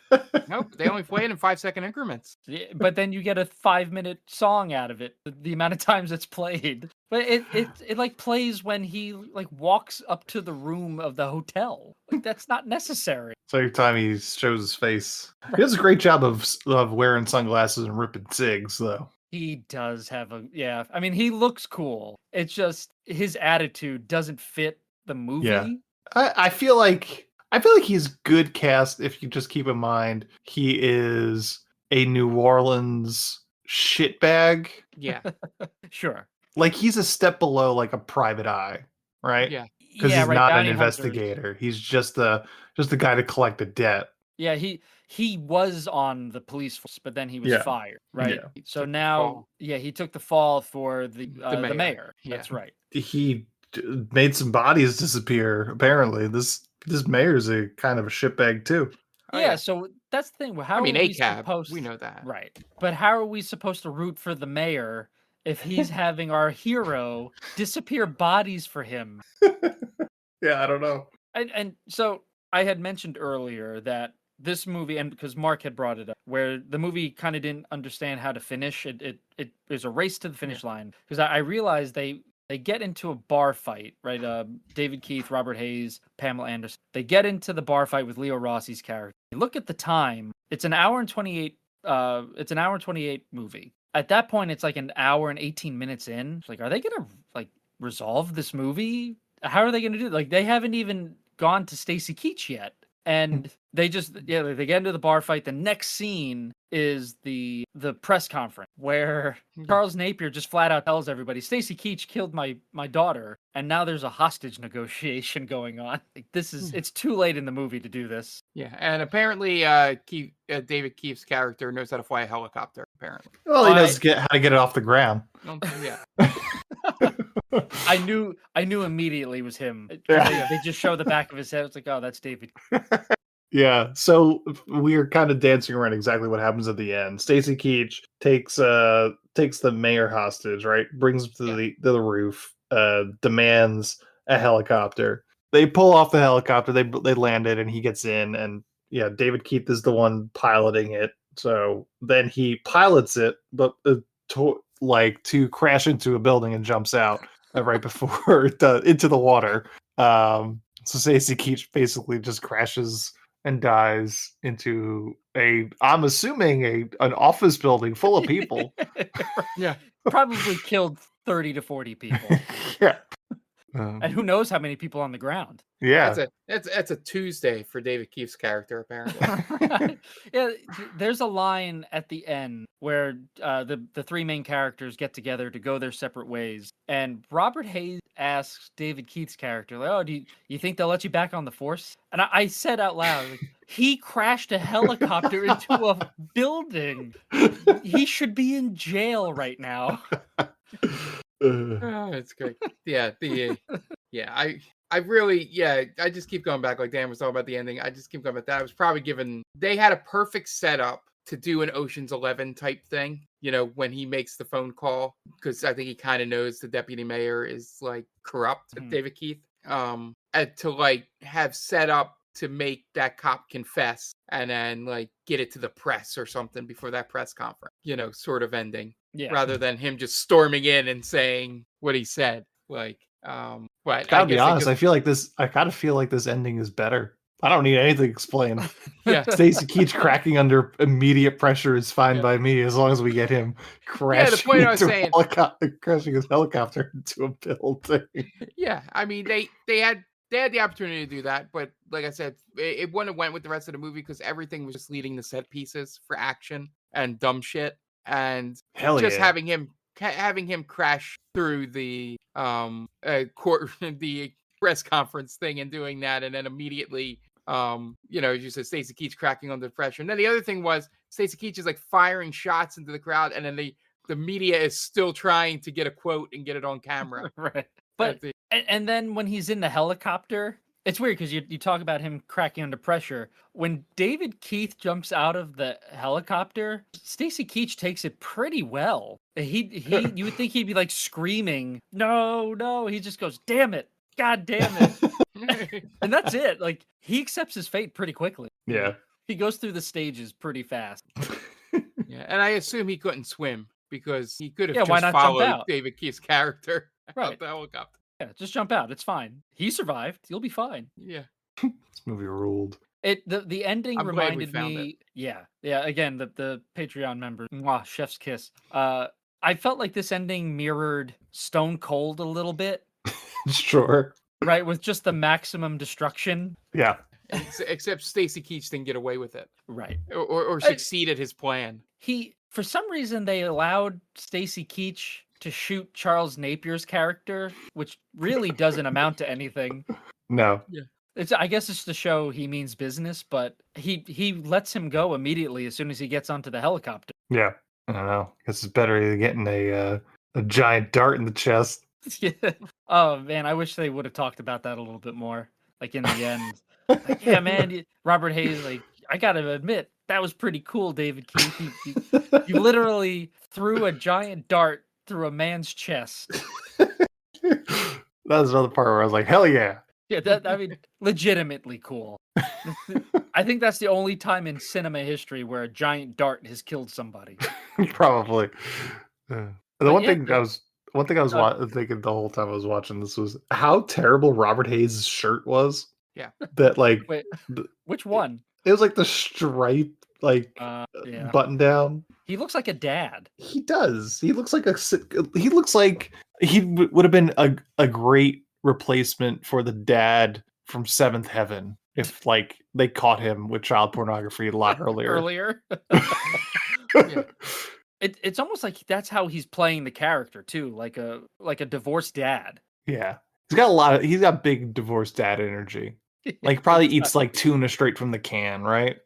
Nope, they only play it in 5-second increments. Yeah, but then you get a 5-minute song out of it. The amount of times it's played, but it like plays when he like walks up to the room of the hotel. Like that's not necessary. So every time he shows his face, he does a great job of wearing sunglasses and ripping cigs, though. He does have a yeah. I mean, he looks cool. It's just his attitude doesn't fit the movie. Yeah. I feel like he's good cast if you just keep in mind he is a New Orleans shitbag. Yeah, Sure. Like he's a step below like a private eye, right? yeah, Because Yeah, he's right. not an Bounty hunters. investigator. He's just the guy to collect the debt. Yeah, he was on the police force, but then he was Yeah. fired, right? Yeah. So Took the now, fall. yeah, he took the fall for the mayor. mayor. Yeah. That's right. He made some bodies disappear. Apparently, this mayor's a kind of a shitbag too. Oh, yeah, yeah. so that's the thing. How I mean, are we ACAB, supposed? we know that. Right, but how are we supposed to root for the mayor if he's having our hero disappear bodies for him? Yeah, I don't know. And so I had mentioned earlier that this movie, and because Mark had brought it up, where the movie kind of didn't understand how to finish. It is a race to the finish line because I realized they get into a bar fight, right? David Keith, Robert Hayes, Pamela Anderson. They get into the bar fight with Leo Rossi's character. Look at the time; it's an hour and 28. It's an hour and 28 movie. At that point, it's like an hour and 18 minutes in. It's like, are they gonna like resolve this movie? How are they gonna do it? Like, they haven't even gone to Stacy Keach yet. And they just they get into the bar fight. The next scene is the press conference where Charles Napier just flat out tells everybody Stacy Keach killed my daughter, and now there's a hostage negotiation going on. Like, this is it's too late in the movie to do this. Yeah, and apparently, David Keith's character knows how to fly a helicopter. Apparently, Well, he knows how to get it off the ground. Yeah. I knew immediately it was him. They just show the back of his head. It's like, oh, that's David. Yeah, so we are kind of dancing around exactly what happens at the end. Stacy Keach takes the mayor hostage, right? Brings him to the roof, demands a helicopter. They pull off the helicopter, they land it, and he gets in, and yeah, David Keith is the one piloting it. So then he pilots it, but to crash into a building and jumps out right before into the water. So Stacy Keach basically just crashes and dies into I'm assuming an office building full of people. Yeah, Probably killed 30 to 40 people. Yeah. And who knows how many people on the ground. Yeah. That's a Tuesday for David Keith's character, apparently. Yeah, there's a line at the end where the three main characters get together to go their separate ways, and Robert Hayes asks David Keith's character, like, "Oh, do you think they'll let you back on the force?" And I said out loud, like, "He crashed a helicopter into a building. He should be in jail right now." Oh, it's great. Yeah, I really, I just keep going back, like Dan was talking about the ending. I just keep going back that. I was probably given, they had a perfect setup to do an Ocean's 11 type thing, when he makes the phone call, because I think he kind of knows the deputy mayor is like corrupt, David Keith, and to like have set up to make that cop confess and then like get it to the press or something before that press conference, sort of ending. Yeah. Rather than him just storming in and saying what he said. Like, but Gotta be honest, I kind of feel like this ending is better. I don't need anything explained. Yeah. Stacy Keach cracking under immediate pressure is fine by me, as long as we get him crashing, the point I was saying, crashing his helicopter into a building. Yeah, I mean they had the opportunity to do that, but like I said, it wouldn't have went with the rest of the movie because everything was just leading to set pieces for action and dumb shit, and having him crash through the court, the press conference thing, and doing that, and then immediately, as you said, Stacy Keach cracking under pressure, and then the other thing was Stacy Keach is like firing shots into the crowd, and then the media is still trying to get a quote and get it on camera, Right? But and then when he's in the helicopter, it's weird because you talk about him cracking under pressure. When David Keith jumps out of the helicopter, Stacy Keach takes it pretty well. He you would think he'd be like screaming, no. He just goes, damn it, god damn it. And that's it. Like, he accepts his fate pretty quickly. Yeah. He goes through the stages pretty fast. Yeah, and I assume he couldn't swim because he could have Yeah, why just not jump followed out? David Keith's character out Right. the helicopter. Yeah, just jump out. It's fine. He survived. You'll be fine. Yeah. This movie ruled. The ending I'm glad we reminded found me. Yeah. Again, the Patreon member. Mwah, chef's kiss. I felt like this ending mirrored Stone Cold a little bit, Sure. right? With just the maximum destruction. Yeah. Except Stacy Keach didn't get away with it Right. or succeed at his plan. For some reason, they allowed Stacy Keach to shoot Charles Napier's character, which really doesn't amount to anything. No. I guess it's to show he means business, but he lets him go immediately as soon as he gets onto the helicopter. Yeah. I don't know. Guess it's better than getting a giant dart in the chest. Yeah. Oh man, I wish they would have talked about that a little bit more. Like in the end, like, yeah, man, Robert Hayes. Like, I gotta admit, that was pretty cool, David Keith. You literally threw a giant dart through a man's chest. That was another part where I was like, hell yeah. Yeah, I mean, legitimately cool. I think that's the only time in cinema history where a giant dart has killed somebody. Probably. The But one yeah, thing I was thinking the whole time I was watching this was how terrible Robert Hayes' shirt was. Yeah. That like Wait, which one? it was like the stripe Yeah. button down. He looks like a dad. He does. He looks like he would have been a great replacement for the dad from Seventh Heaven if like they caught him with child pornography a lot earlier. Yeah. It's almost like that's how he's playing the character too, like a divorced dad. Yeah. He's got big divorced dad energy. Like probably eats like tuna straight from the can, right?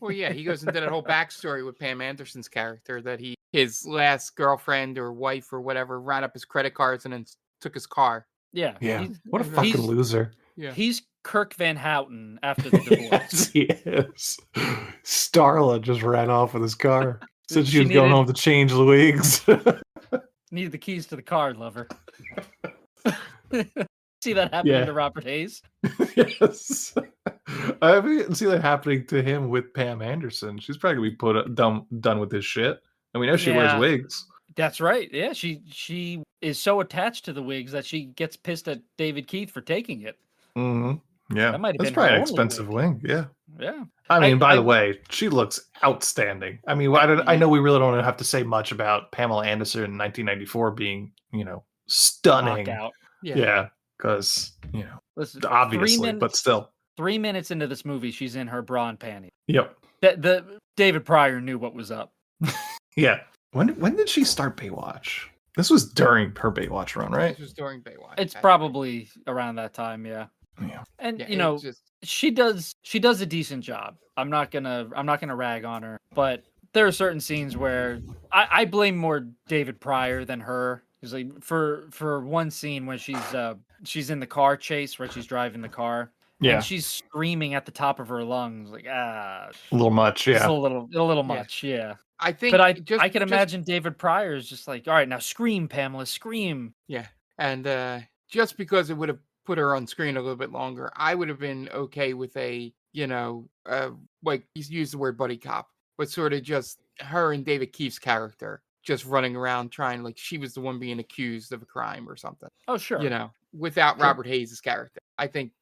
Well, yeah, he goes into that whole backstory with Pam Anderson's character that his last girlfriend or wife or whatever ran up his credit cards and then took his car. Yeah. Yeah. What a he's- fucking loser. Yeah. He's Kirk Van Houten after the divorce. Yes, he is. Starla just ran off with his car. Said she She was going needed- home to change the wigs. Needed the keys to the car, lover. See that happening Yeah. to Robert Hayes? Yes. I haven't seen that happening to him with Pam Anderson. She's probably gonna be done with this shit. And we know she wears Yeah. wigs. That's right. Yeah, she is so attached to the wigs that she gets pissed at David Keith for taking it. Mm-hmm. Yeah. That might have That's been probably her an only expensive wig. Yeah. Yeah. I mean, by I- the way, she looks outstanding. I mean, I know we really don't have to say much about Pamela Anderson in 1994 being, stunning. Knockout. Yeah, because Listen, obviously, but still. 3 minutes into this movie, she's in her bra and panties. Yep. The David Pryor knew what was up. Yeah. When did she start Baywatch? This was during her Baywatch run, right? This was during Baywatch. It's probably around that time, yeah. Yeah. And Yeah, it's just she does a decent job. I'm not gonna rag on her, but there are certain scenes where I blame more David Pryor than her. Because like for one scene when she's in the car chase where she's driving the car. Yeah. And she's screaming at the top of her lungs, like A little much, it's yeah. a little much, yeah. I think But I just, can imagine David Pryor is just like, all right, now scream, Pamela, scream. Yeah. And just because it would have put her on screen a little bit longer, I would have been okay with a, like he's used the word buddy cop, but sort of just her and David Keith's character just running around trying like she was the one being accused of a crime or something. Oh, sure. Without Sure. Robert Hayes' character. I think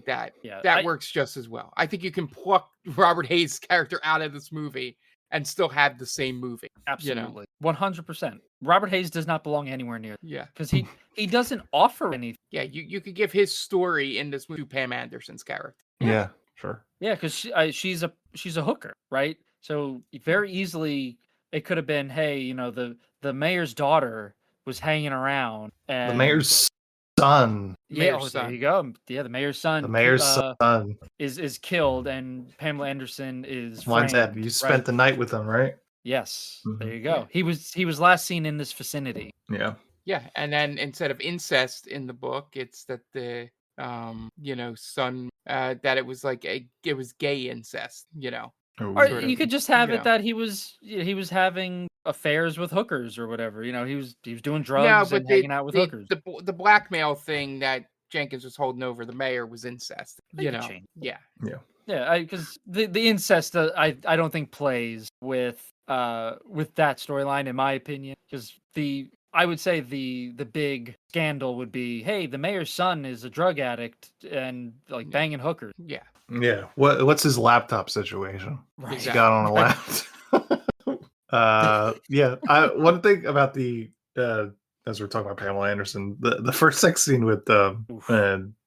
that Yeah, that works just as well. I think you can pluck Robert Hayes' character out of this movie and still have the same movie. Absolutely. 100%. Robert Hayes does not belong anywhere near Yeah. because he doesn't offer anything. Yeah, you could give his story in this movie to Pam Anderson's character. Yeah, sure. Yeah, because she's a hooker, right? So very easily it could have been, hey, the mayor's daughter was hanging around and The mayor's son. yeah, mayor's there son. you go. Yeah, the mayor's son. The mayor's son. is killed, and Pamela Anderson is One said framed, you spent right? the night with him, right? Yes, there Mhm. you go. He was last seen in this vicinity. Yeah. Yeah, and then instead of incest in the book, it's that the son that it was like it was gay incest, Or sort you of, could just have you it know. that he was having affairs with hookers or whatever. He was doing drugs Yeah, and but hanging out with hookers. the blackmail thing that Jenkins was holding over the mayor was incest. They You could know, change. yeah, Yeah, because the incest, I don't think plays with that storyline, in my opinion. Because I would say the big scandal would be, hey, the mayor's son is a drug addict and like banging hookers. yeah, Yeah. What's his laptop situation? Right. He got on a laptop. Yeah. One thing about the as we're talking about Pamela Anderson, the first sex scene with Oof.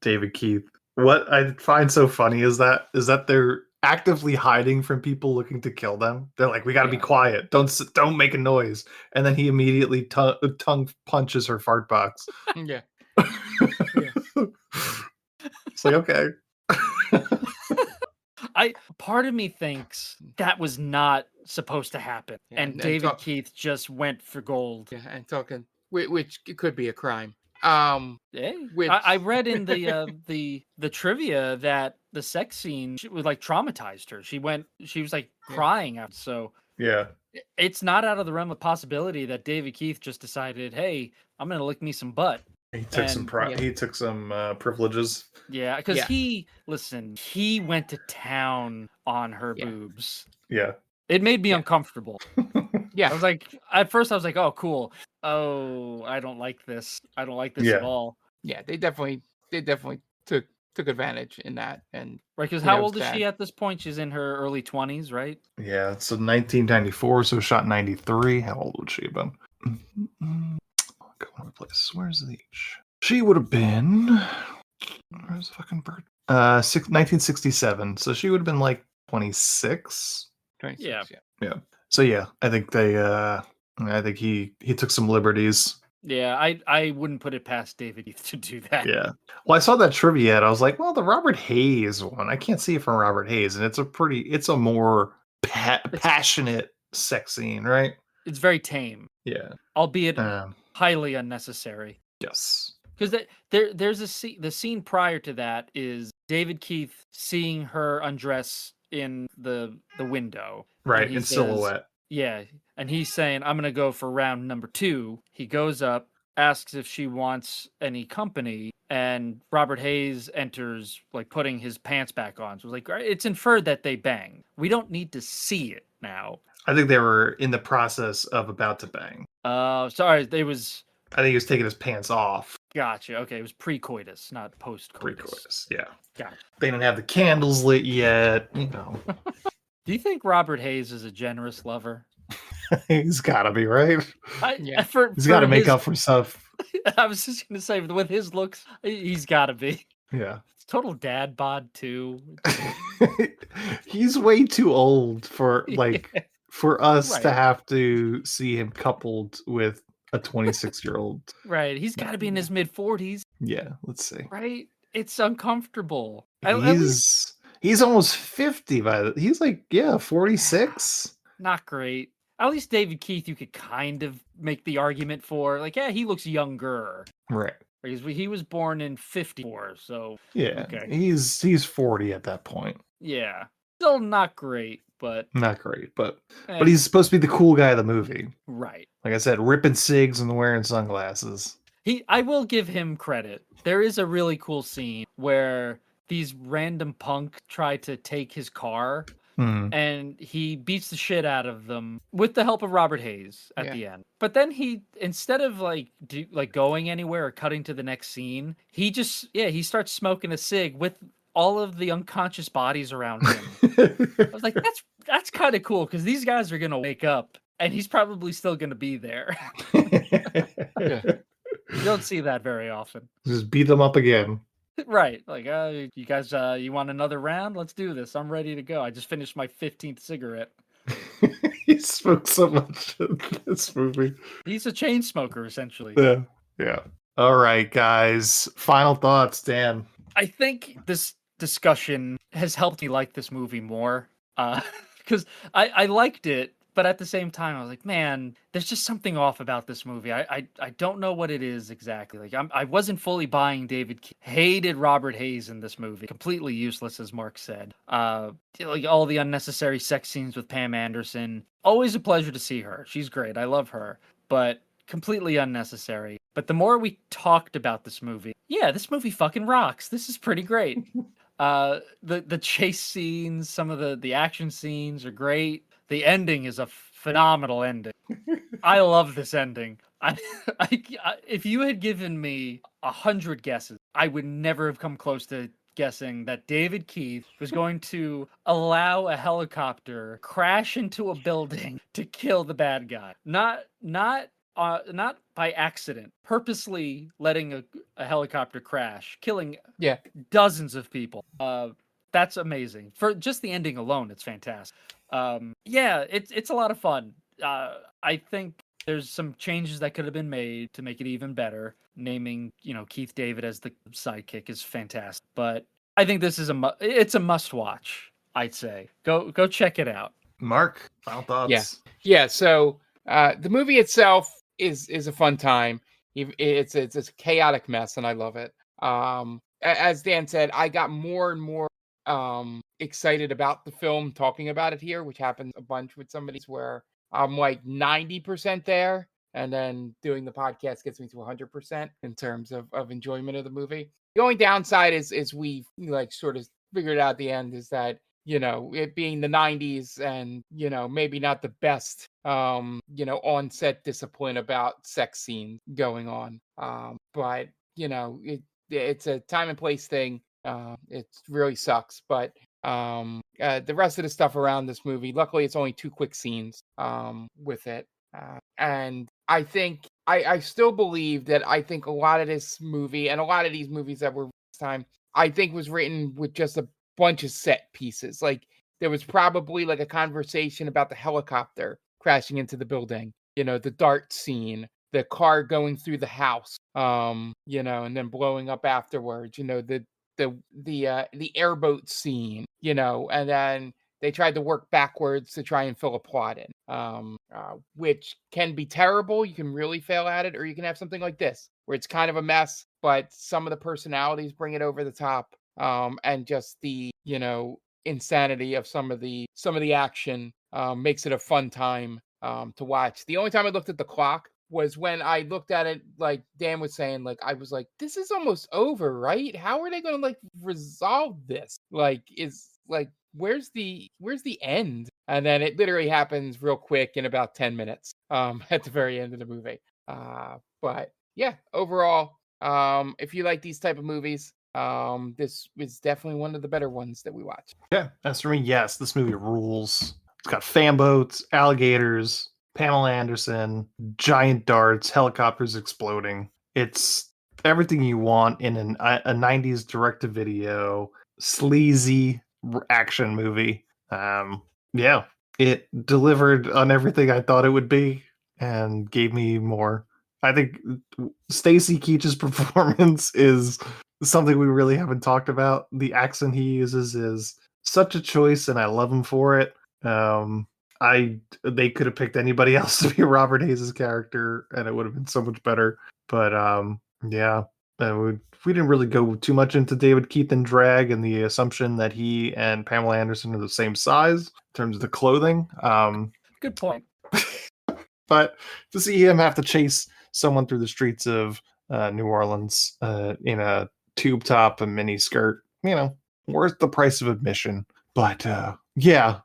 David Keith. What I find so funny is that they're actively hiding from people looking to kill them. They're like, we got to be Yeah. quiet. Don't make a noise. And then he immediately tongue punches her fart box. yeah. It's like, okay. Part of me thinks that was not supposed to happen, Yeah, and and David Keith just went for gold. Yeah, and talking, which could be a crime. Hey, Which I read in the trivia that the sex scene was like traumatized her. She was like crying out. So Yeah. it's not out of the realm of possibility that David Keith just decided, hey, I'm gonna lick me some butt. He took he took some privileges. Yeah, because Yeah. he went to town on her Yeah. boobs. Yeah. It made me uncomfortable. Yeah, I was like, at first I was like, oh, cool. Oh, I don't like this. I don't like this Yeah. at all. yeah, they definitely took advantage in that, and Right, because you how know, old is sad. she at this point? She's in her early 20s, right? Yeah. So 1994, so shot in 93. How old would she have been? Go on place. Where's the age? She would have been. Where's the fucking bird? 1967. So she would have been like 26. 26, Yeah. Yeah. So yeah, I think he took some liberties. Yeah, I wouldn't put it past David Keith to do that. Yeah. Well, I saw that trivia and I was like, well, the Robert Hayes one, I can't see it from Robert Hayes, and it's a more passionate sex scene, right? It's very tame, Yeah. albeit highly unnecessary. Yes. Because there's the scene prior to that is David Keith seeing her undress in the window. Right, he in says, silhouette. Yeah, and he's saying, I'm gonna go for round number 2. He goes up, asks if she wants any company, and Robert Hayes enters, like putting his pants back on. So it's like, it's inferred that they bang. We don't need to see it now. I think they were in the process of about to bang. Sorry, it was. I think he was taking his pants off. Gotcha. Okay, it was pre-coitus, not post-coitus. Pre-coitus, yeah. Gotcha. They didn't have the candles lit yet, you know. Do you think Robert Hayes is a generous lover? He's got to be, right? He's got to make up for stuff. I was just going to say, with his looks, he's got to be. Yeah. It's total dad bod, too. He's way too old for, for us to Right. have to see him coupled with a 26-year-old. Right. He's got to be in his mid-40s. Yeah, let's see. Right? It's uncomfortable. He's almost 50 he's like, 46. Not great. At least David Keith, you could kind of make the argument for, like, yeah, he looks younger. Right. Because he was born in 54, so Yeah. okay. He's 40 at that point. Yeah. Still not great, but not great, but he's supposed to be the cool guy of the movie. Right. Like I said, ripping cigs and wearing sunglasses. I will give him credit. There is a really cool scene where these random punk try to take his car, and he beats the shit out of them with the help of Robert Hayes at the end. But then he, instead of going anywhere or cutting to the next scene, he starts smoking a cig with all of the unconscious bodies around him. I was like, that's kind of cool, because these guys are gonna wake up and he's probably still gonna be there. You don't see that very often. Just beat them up again. Right. Like, you guys, you want another round? Let's do this. I'm ready to go. I just finished my 15th cigarette. He smoked so much in this movie. He's a chain smoker, essentially. Yeah. Yeah. All right, guys. Final thoughts, Dan. I think this discussion has helped me like this movie more. Because I liked it, but at the same time, I was like, man, there's just something off about this movie. I don't know what it is exactly. Like, I wasn't fully buying David Keith. Hated Robert Hayes in this movie. Completely useless, as Mark said. Like all the unnecessary sex scenes with Pam Anderson. Always a pleasure to see her. She's great. I love her. But completely unnecessary. But the more we talked about this movie, yeah, this movie fucking rocks. This is pretty great. The chase scenes, some of the action scenes are great. The ending is a phenomenal ending. I love this ending. If you had given me 100 guesses, I would never have come close to guessing that David Keith was going to allow a helicopter crash into a building to kill the bad guy. Not by accident, purposely letting a helicopter crash, killing Yeah. dozens of people. That's amazing. For just the ending alone, it's fantastic. Yeah, it's a lot of fun. I think there's some changes that could have been made to make it even better. Naming, Keith David as the sidekick is fantastic. But I think this is it's a must watch. I'd say go check it out. Mark, final thoughts. Yeah. So the movie itself is a fun time. It's a chaotic mess, and I love it. As Dan said, I got more and more excited about the film talking about it here, which happens a bunch with some of these where I'm like 90% there, and then doing the podcast gets me to 100% in terms of enjoyment of the movie. The only downside is we like sort of figured out at the end is that it being the 90s and maybe not the best on-set discipline about sex scenes going on, but it's a time and place thing. It really sucks, but the rest of the stuff around this movie, luckily it's only 2 quick scenes with it, and I think I still believe that I think a lot of this movie and a lot of these movies that were this time, I think was written with just a bunch of set pieces. Like there was probably like a conversation about the helicopter crashing into the building, the dart scene, the car going through the house, and then blowing up afterwards, the airboat scene, and then they tried to work backwards to try and fill a plot in, which can be terrible. You can really fail at it, or you can have something like this, where it's kind of a mess, but some of the personalities bring it over the top, and just the insanity of some of the action makes it a fun time to watch. The only time I looked at the clock was when I looked at it, like Dan was saying, like I was like, this is almost over, right? How are they going to like resolve this? Like, where's the end? And then it literally happens real quick in about 10 minutes at the very end of the movie. But yeah, overall, if you like these type of movies, this was definitely one of the better ones that we watched. Yeah, as for me, yes, this movie rules. It's got fan boats, alligators, Pamela Anderson, giant darts, helicopters exploding. It's everything you want in a 90s direct-to-video, sleazy action movie. Yeah, it delivered on everything I thought it would be and gave me more. I think Stacy Keach's performance is something we really haven't talked about. The accent he uses is such a choice, and I love him for it. They could have picked anybody else to be Robert Hayes' character, and it would have been so much better. But yeah, we didn't really go too much into David Keith and drag, and the assumption that he and Pamela Anderson are the same size in terms of the clothing. Good point. But to see him have to chase someone through the streets of New Orleans in a tube top and mini skirt, worth the price of admission. But yeah,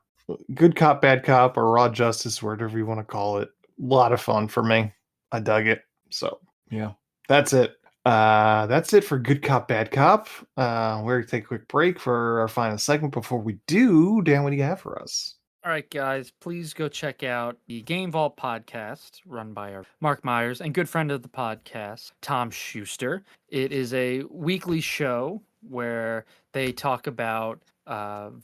good cop, bad cop, or raw justice, whatever you want to call it. A lot of fun for me. I dug it. So yeah, that's it. That's it for Good Cop, Bad Cop. We're going to take a quick break for our final segment. Before we do, Dan, what do you have for us? All right, guys, please go check out the Game Vault podcast run by our Mark Myers and good friend of the podcast, Tom Schuster. It is a weekly show where they talk about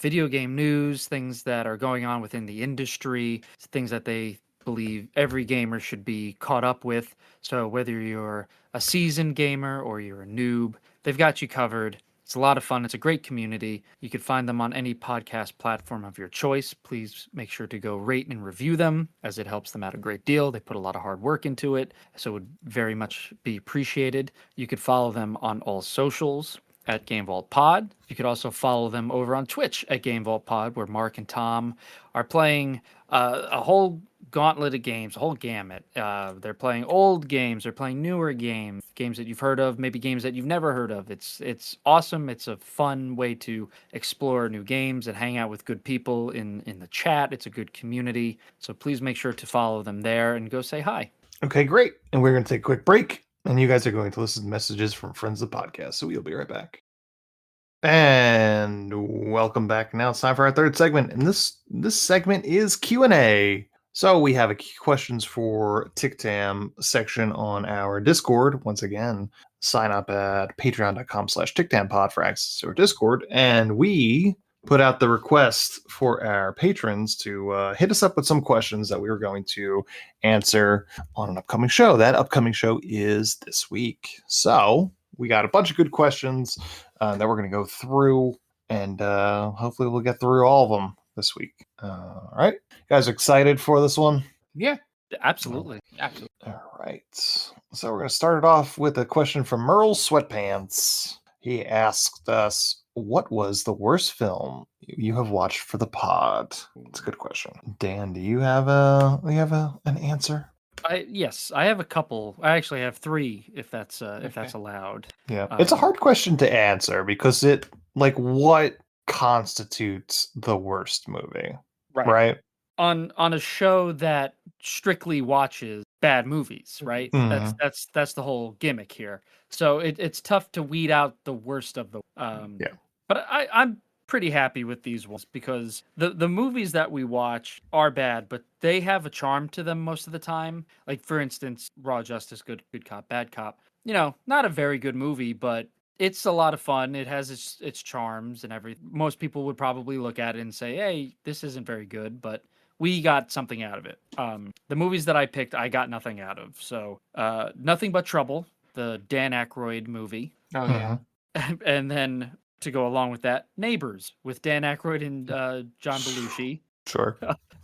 video game news, things that are going on within the industry, things that they believe every gamer should be caught up with. So whether you're a seasoned gamer or you're a noob, they've got you covered. It's a lot of fun. It's a great community. You can find them on any podcast platform of your choice. Please make sure to go rate and review them, as it helps them out a great deal. They put a lot of hard work into it, so it would very much be appreciated. You could follow them on all socials. at Game Vault Pod. You could also follow them over on Twitch at Game Vault Pod, where Mark and Tom are playing a whole gauntlet of games, a whole gamut. They're playing old games, they're playing newer games, games that you've heard of, maybe games that you've never heard of. It's awesome. It's a fun way to explore new games and hang out with good people in the chat. It's a good community. So please make sure to follow them there and go say hi. Okay, great. And we're going to take a quick break, and you guys are going to listen to messages from friends of the podcast. So we'll be right back. And welcome back. Now it's time for our third segment, and this segment is Q&A. So we have a questions for TikTam section on our Discord. Once again, sign up at patreon.com/TikTamPod for access to our Discord, and we put out the request for our patrons to hit us up with some questions that we were going to answer on an upcoming show. That upcoming show is this week. So we got a bunch of good questions that we're going to go through, and hopefully we'll get through all of them this week. All right. You guys excited for this one? Yeah, Absolutely. absolutely. All right. So we're going to start it off with a question from Merle Sweatpants. He asked us, what was the worst film you have watched for the pod? It's a good question. Dan, do you have an answer? Yes, I have a couple. I actually have three, if that's allowed. Yeah. It's a hard question to answer because what constitutes the worst movie? Right? On a show that strictly watches bad movies, right? Mhm. That's the whole gimmick here. So it's tough to weed out the worst of the Yeah. But I'm pretty happy with these ones because the movies that we watch are bad, but they have a charm to them most of the time. Like for instance, Raw Justice, Good Cop, Bad Cop. Not a very good movie, but it's a lot of fun. It has its charms and everything. Most people would probably look at it and say, "Hey, this isn't very good," but we got something out of it. The movies that I picked, I got nothing out of. So, Nothing But Trouble, the Dan Aykroyd movie, Oh yeah. and then to go along with that, Neighbors with Dan Aykroyd and John Belushi, Sure.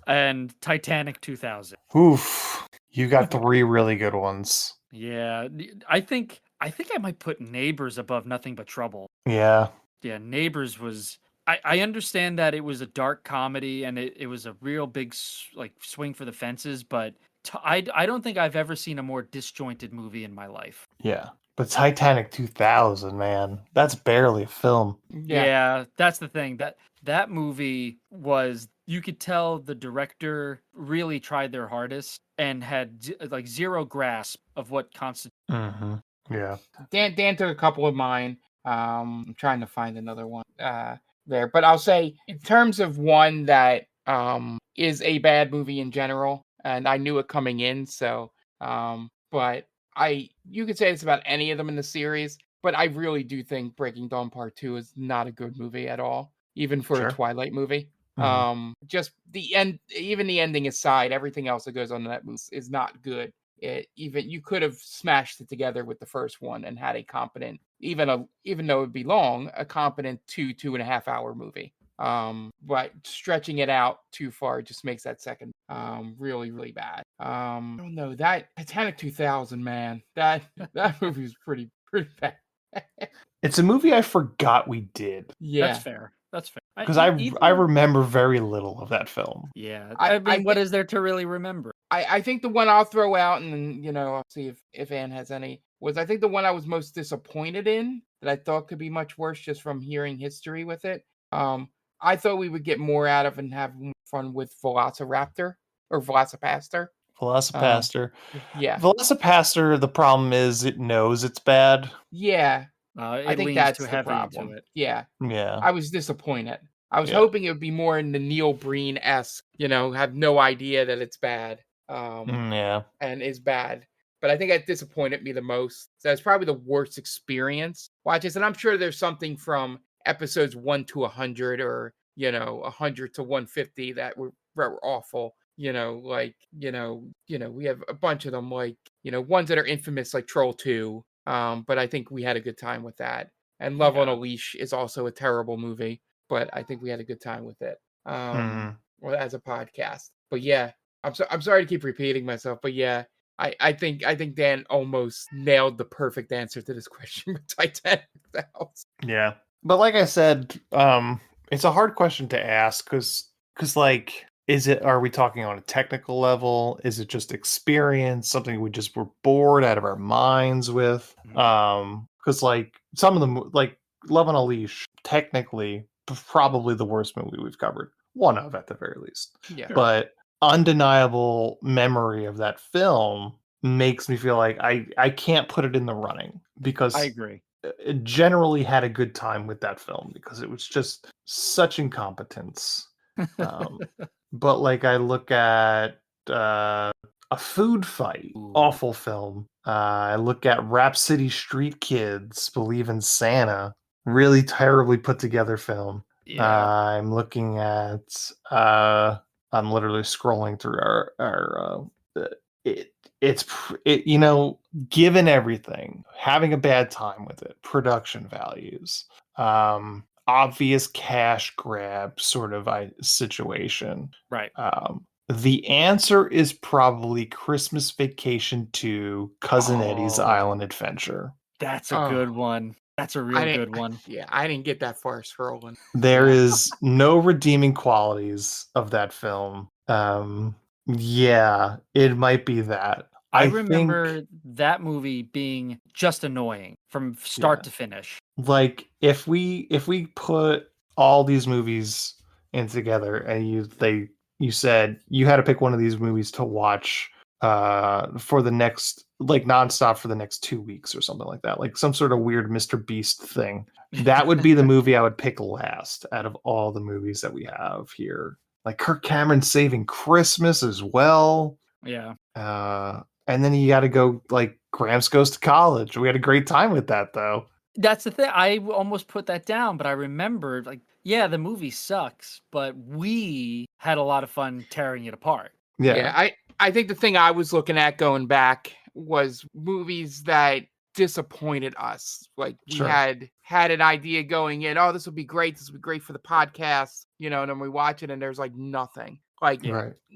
and Titanic 2000. Oof. You got three really good ones. Yeah, I think I might put Neighbors above Nothing But Trouble. Yeah. Yeah, Neighbors was. I understand that it was a dark comedy and it was a real big swing for the fences, but I don't think I've ever seen a more disjointed movie in my life. Yeah. But Titanic 2000, man, that's barely a film. Yeah, that's the thing. That movie was, you could tell the director really tried their hardest and had zero grasp of what constitutes. Mm-hmm. Yeah. Dan took a couple of mine. I'm trying to find another one there, but I'll say in terms of one that is a bad movie in general, and I knew it coming in, so but you could say it's about any of them in the series, but I really do think Breaking Dawn Part 2 is not a good movie at all, even for Sure. a Twilight movie. Mhm. Just the end, even the ending aside, everything else that goes on in that movie is not good. Even you could have smashed it together with the first one and had a competent, even though it'd be long, a competent 2.5 hour movie. But stretching it out too far just makes that second really, really bad. I don't know, that Titanic 2000, man, that movie was pretty bad. It's a movie I forgot we did That's fair. That's fair. because I remember very little of that film. Yeah, I I mean, what thi- is there to really remember? I think the one I'll throw out, and then I'll see if Anne has any, was I think the one I was most disappointed in that I thought could be much worse just from hearing history with it. I thought we would get more out of and have more fun with Velociraptor or Velocipaster. Velocipaster. Yeah. Velocipaster, the problem is it knows it's bad. Yeah. It I think leans that's too the heavy problem. into it. Yeah. Yeah. I was disappointed. I was Yeah. hoping it would be more in the Neil Breen-esque, have no idea that it's bad. Yeah. And is bad. But I think it disappointed me the most. So it's probably the worst experience. Watch this, and I'm sure there's something from episodes 1 to 100 or 100 to 150 that were awful. We have a bunch of them, like ones that are infamous, like Troll 2. But I think we had a good time with that. And Love on a Leash is also a terrible movie, but I think we had a good time with it. Well, as a podcast. But yeah, I'm sorry to keep repeating myself, but yeah, I think Dan almost nailed the perfect answer to this question with Titanic. Yeah. But like I said, it's a hard question to ask because like, are we talking on a technical level? Is it just experience, something we just were bored out of our minds with? Because like some of them, like Love on a Leash, technically probably the worst movie we've covered. One of, at the very least. Yeah. But undeniable memory of that film makes me feel like I can't put it in the running because I agree. generally had a good time with that film because it was just such incompetence. But like I look at a food fight, awful film. I look at Rap City Street Kids, Believe in Santa, really terribly put together film. Yeah. I'm looking at I'm literally scrolling through our you know, given everything, having a bad time with it, production values, obvious cash grab sort of situation. Right. The answer is probably Christmas Vacation to Cousin Eddie's Oh. Island Adventure. That's a good one. That's a real good one. Yeah, I didn't get that far scrolling. There is no redeeming qualities of that film. Yeah, it might be that. I think, remember that movie being just annoying from start to finish. like if we put all these movies in together and you said you had to pick one of these movies to watch for the next, like, nonstop for the next 2 weeks or something like that, like some sort of weird Mr. Beast thing, that would be the movie I would pick last out of all the movies that we have here. Like Kirk Cameron Saving Christmas as well. Yeah. And then you got to go like Gramps Goes to College. We had a great time with that though. That's the thing. I almost put that down, but I remembered, like, yeah, the movie sucks, but we had a lot of fun tearing it apart. Yeah, I think the thing I was looking at going back was movies that disappointed us. Like we had an idea going in, oh, this will be great. This will be great for the podcast, you know, and then we watch it and there's like nothing. Like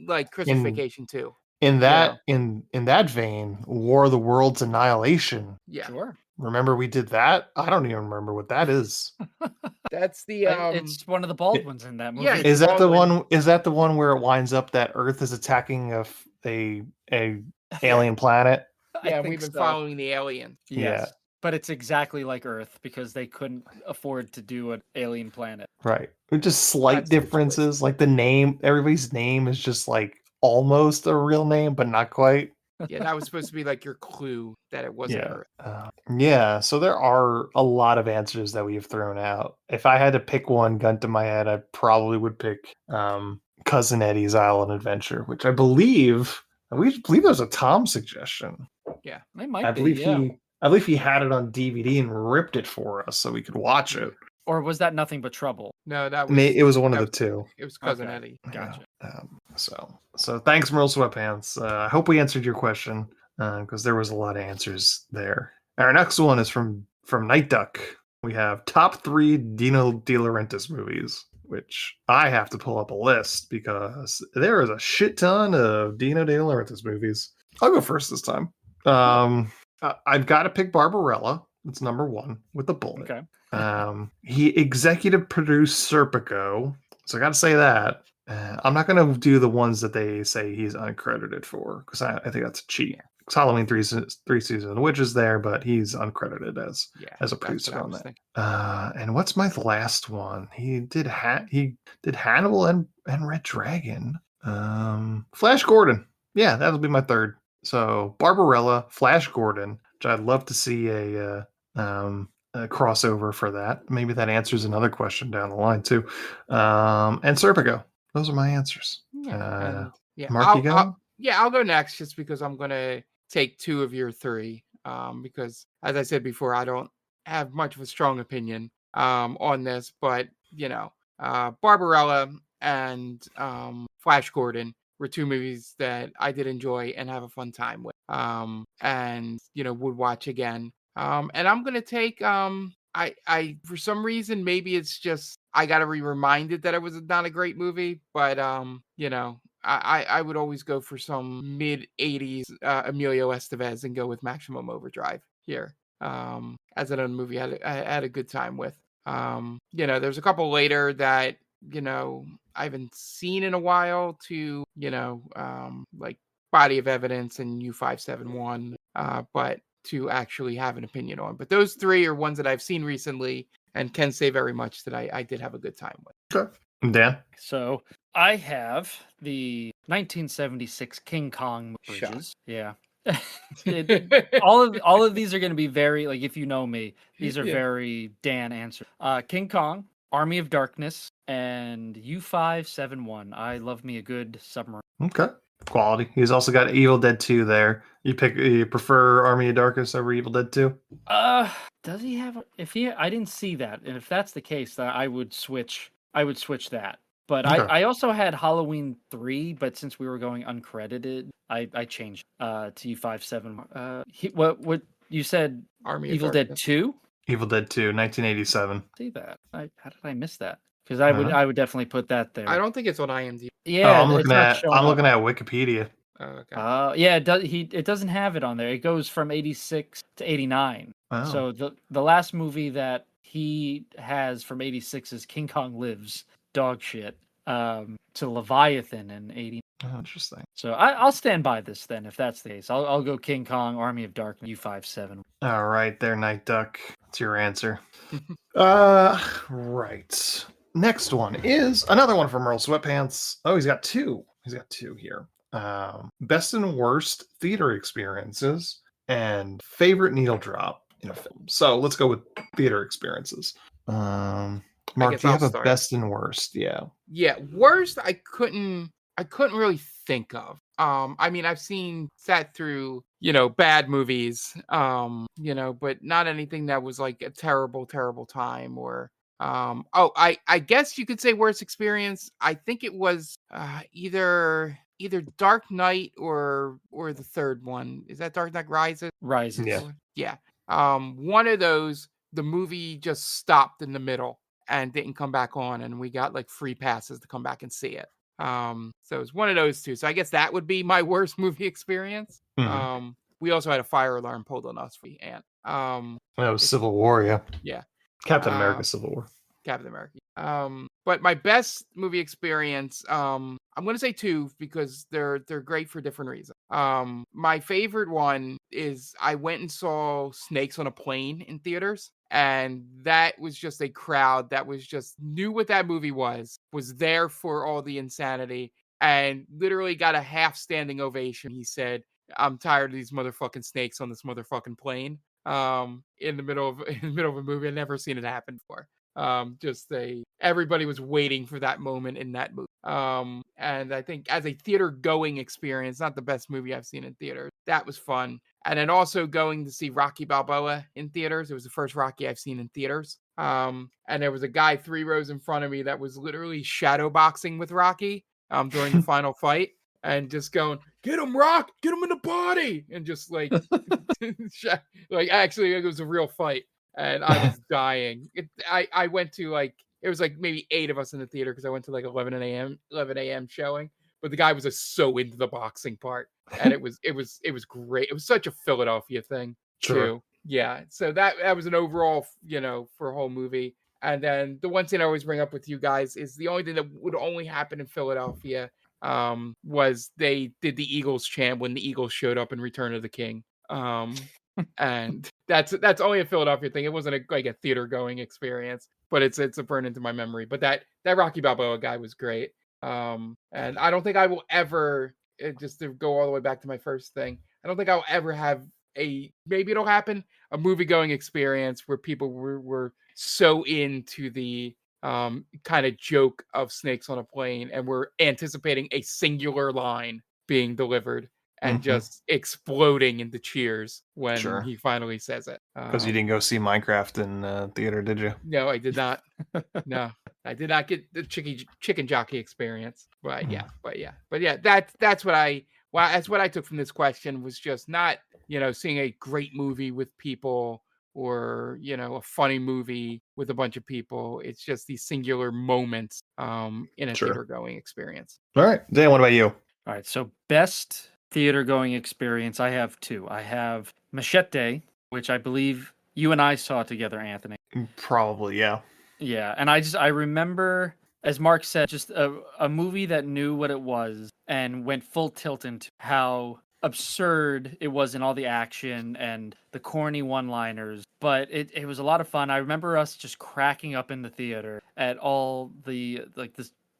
like Christmas Vacation too. In that in that vein, War of the Worlds Annihilation. Yeah. Sure. Remember we did that? I don't even remember what that is. That's the it's one of the Baldwins in that movie. Yeah, Is that the one? Is that the one where it winds up that Earth is attacking a alien planet? Yeah, we've been following the aliens. Yes. Yeah. But it's exactly like Earth because they couldn't afford to do an alien planet. Right. Just slight differences. Like the name, everybody's name is just like almost a real name, but not quite. Yeah, that was supposed to be like your clue that it wasn't Earth. Yeah, so there are a lot of answers that we've thrown out. If I had to pick one, gun to my head, I probably would pick Cousin Eddie's Island Adventure, which I believe was a Tom suggestion. Yeah, it might I be. believe he had it on DVD and ripped it for us so we could watch it. Or was that Nothing But Trouble? No, that was it was one of the two. It was Cousin Eddie. Gotcha. So thanks, Merle Sweatpants. I hope we answered your question because there was a lot of answers there. Our next one is from Night Duck. We have top 3 Dino De Laurentiis movies, which I have to pull up a list because there is a shit ton of Dino De Laurentiis movies. I'll go first this time. I've got to pick Barbarella. It's number 1 with the bullet. Okay. He executive produced Serpico, so I got to say that. I'm not going to do the ones that they say he's uncredited for because I think that's a cheat. It's Halloween 3 Seasons of the Witch is there, but he's uncredited as a producer on that. And what's my last one? He did Hannibal and Red Dragon. Flash Gordon. Yeah, that'll be my third. So Barbarella, Flash Gordon, which I'd love to see a crossover for that. Maybe that answers another question down the line too. And Serpico. Those are my answers. Mark, you go? I'll go next just because I'm going to take 2 of your 3. Because as I said before, I don't have much of a strong opinion on this, but you know, Barbarella and Flash Gordon were 2 movies that I did enjoy and have a fun time with. And you know, would watch again. And I'm going to take I for some reason, maybe it's just I got to be reminded that it was not a great movie, but you know, I would always go for some mid 80s Emilio Estevez and go with Maximum Overdrive here. As another movie I had a good time with. There's a couple later that, I haven't seen in a while to, like Body of Evidence and U571, but to actually have an opinion on. But those three are ones that I've seen recently and can say very much that I did have a good time with. Okay. Dan? So I have the 1976 King Kong bridges. Yeah. all of these are going to be very, like, if you know me, these are very Dan answers. King Kong, Army of Darkness, and U571. I love me a good submarine. Okay. Quality. He's also got Evil Dead 2 there. You prefer Army of Darkness over Evil Dead 2? Does he have? I didn't see that, and if that's the case, then I would switch that. But Okay. I also had Halloween 3, but since we were going uncredited, I changed to U57. What you said? Army of Evil Dead Darkness. 2. Evil Dead 2, 1987. See that? How did I miss that? Because I would definitely put that there. I don't think it's on IMDb. Yeah, I'm looking at Wikipedia. Wikipedia. Oh, okay. Yeah, it doesn't have it on there. It goes from 86 to 89. Wow. So the last movie that he has from 86 is King Kong Lives, dog shit, to Leviathan in 80. Oh, interesting. So I'll stand by this then, if that's the case. I'll go King Kong, Army of Darkness, U57. All right, there, Night Duck. That's your answer. Right. Next one is another one from Earl Sweatpants. Oh, he's got two. He's got two here. Best and worst theater experiences and favorite needle drop in a film. So let's go with theater experiences. Mark, do you have a best and worst? Yeah. Yeah, worst I couldn't really think of. I mean, I've sat through, bad movies, but not anything that was like a terrible, terrible time or I guess you could say worst experience. I think it was either Dark Knight or the third one. Is that Dark Knight Rises? Rises. Yeah. Yeah. One of those, the movie just stopped in the middle and didn't come back on, and we got like free passes to come back and see it. So it was one of those two. So I guess that would be my worst movie experience. Mm-hmm. We also had a fire alarm pulled on us for the ant. That was Civil War, yeah. Yeah. Captain America Civil War. Captain America. But my best movie experience, I'm gonna say two because they're great for different reasons. My favorite one is I went and saw Snakes on a Plane in theaters, and that was just a crowd that was just knew what that movie was there for all the insanity, and literally got a half standing ovation. He said, "I'm tired of these motherfucking snakes on this motherfucking plane." In the middle of a movie. I've never seen it happen before. Everybody was waiting for that moment in that movie. And I think as a theater going experience, not the best movie I've seen in theaters. That was fun. And then also going to see Rocky Balboa in theaters. It was the first Rocky I've seen in theaters. And there was a guy 3 rows in front of me that was literally shadow boxing with Rocky during the final fight. And just going, "Get him, Rock! Get him in the body!" And just like, actually, it was a real fight. And I was dying. I went to it was like maybe 8 of us in the theater because I went to like 11 a.m. showing. But the guy was just so into the boxing part, and it was great. It was such a Philadelphia thing too. Yeah. So that was an overall, for a whole movie. And then the one thing I always bring up with you guys is the only thing that would only happen in Philadelphia was they did the Eagles chant when the Eagles showed up in Return of the King. And that's only a Philadelphia thing. It wasn't a theater going experience, but it's a burn into my memory. But that Rocky Balboa guy was great. And I don't think I will ever, just to go all the way back to my first thing, I don't think I'll ever have maybe it'll happen, a movie going experience where people were so into the kind of joke of snakes on a plane and we're anticipating a singular line being delivered and just exploding into cheers when he finally says it. Because you didn't go see Minecraft in theater, did you? No, I did not. No, I did not get the chicken jockey experience. But yeah, that's what I took from this question was just not, seeing a great movie with people or a funny movie with a bunch of people. It's just these singular moments in a Sure. theater going experience. All right, Dan, what about you? All right, so best theater going experience, I have two. I have Machete, which I believe you and I saw together, Anthony. Probably, yeah. Yeah, and I remember, as Mark said, just a movie that knew what it was and went full tilt into how absurd it was in all the action and the corny one-liners, but it was a lot of fun. I remember us just cracking up in the theater at all the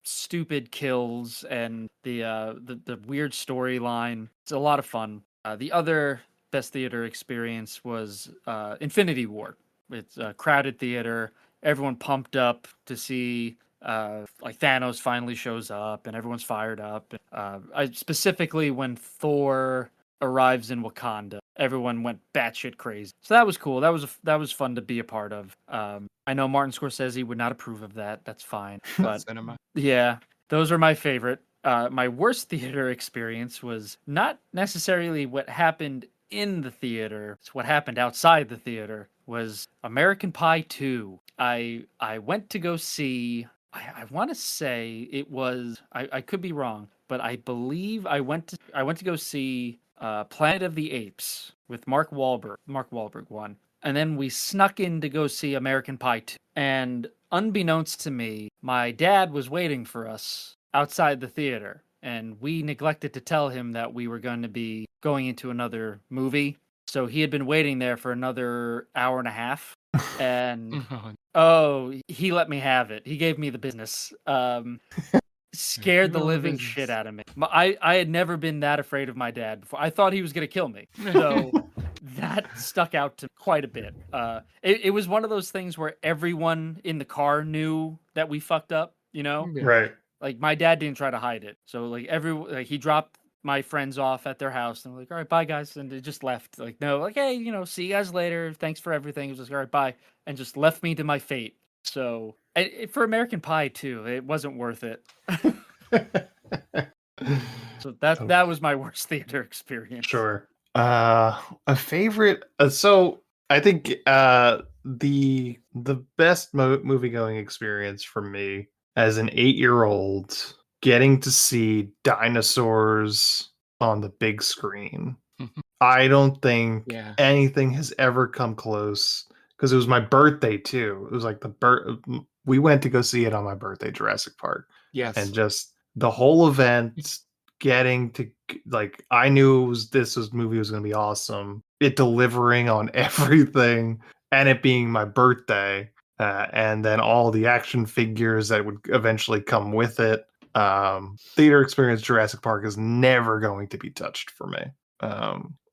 stupid kills and the weird storyline. It's a lot of fun. The other best theater experience was Infinity War. It's a crowded theater, everyone pumped up to see like Thanos finally shows up and everyone's fired up. I specifically when Thor arrives in Wakanda, everyone went batshit crazy. So that was cool. That was fun to be a part of. I know Martin Scorsese would not approve of that. That's fine, but Cinema. yeah, those are my favorite. My worst theater experience was not necessarily what happened in the theater. It's what happened outside the theater. Was American Pie 2. I went to go see. I want to say it was. I could be wrong, but I believe I went to go see Planet of the Apes with Mark Wahlberg. Mark Wahlberg won, and then we snuck in to go see American Pie 2. And unbeknownst to me, my dad was waiting for us outside the theater, and we neglected to tell him that we were going to be going into another movie. So he had been waiting there for another hour and a half, and he let me have it. He gave me the business. Scared the living shit out of me. I had never been that afraid of my dad before. I thought he was going to kill me. So that stuck out to quite a bit. It was one of those things where everyone in the car knew that we fucked up, Right. Like my dad didn't try to hide it. So he dropped my friends off at their house and like, all right, bye guys. And they just left. Like, no, like, hey, see you guys later. Thanks for everything. It was just, all right, bye. And just left me to my fate. So for American Pie too, it wasn't worth it. So that was my worst theater experience. Sure. A favorite. So I think the best movie going experience for me as an 8-year-old getting to see dinosaurs on the big screen. I don't think anything has ever come close because it was my birthday too. It was like we went to go see it on my birthday, Jurassic Park. Yes. And just the whole event, getting to like, I knew this movie was going to be awesome. It delivering on everything, and it being my birthday, and then all the action figures that would eventually come with it. Theater experience Jurassic Park is never going to be touched for me.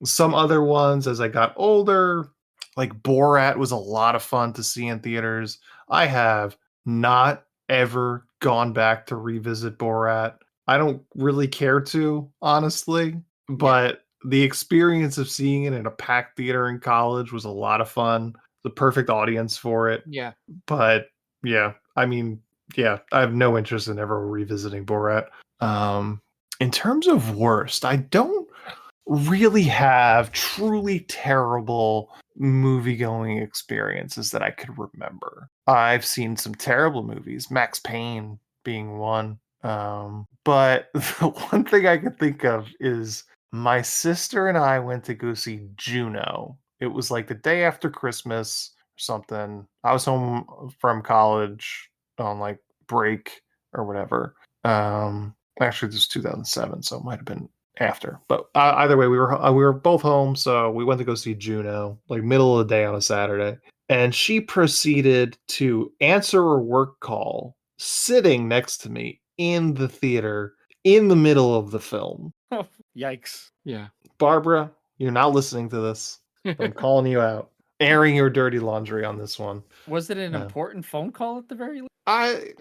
Some other ones as I got older, like Borat was a lot of fun to see in theaters. I have not ever gone back to revisit Borat. I don't really care to, honestly, but the experience of seeing it in a packed theater in college was a lot of fun. The perfect audience for it. Yeah. But yeah, I mean, yeah, I have no interest in ever revisiting Borat. In terms of worst, I don't really have truly terrible movie going experiences that I could remember. I've seen some terrible movies, Max Payne being one. But the one thing I could think of is my sister and I went to go see Juno. It was like the day after Christmas or something. I was home from college on like break or whatever. Actually, this was 2007, so it might have been after. But either way, we were both home, so we went to go see Juno, like middle of the day on a Saturday. And she proceeded to answer a work call sitting next to me in the theater in the middle of the film. Yikes. Yeah. Barbara, you're not listening to this. I'm calling you out. Airing your dirty laundry on this one. Was it an important phone call at the very least? I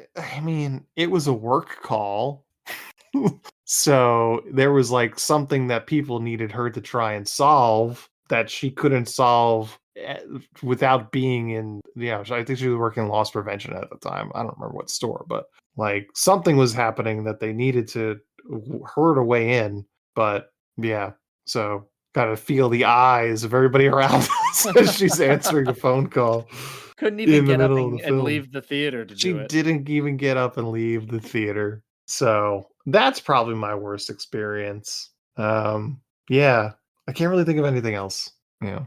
mean, it was a work call. So there was like something that people needed her to try and solve that she couldn't solve without being in, I think she was working in loss prevention at the time. I don't remember what store, but like something was happening that they needed her to weigh in. But yeah, so gotta feel the eyes of everybody around us as she's answering a phone call Couldn't even in the get up middle of the and film. leave the theater to She do it. didn't even get up and leave the theater. So that's probably my worst experience. Yeah, I can't really think of anything else. Yeah.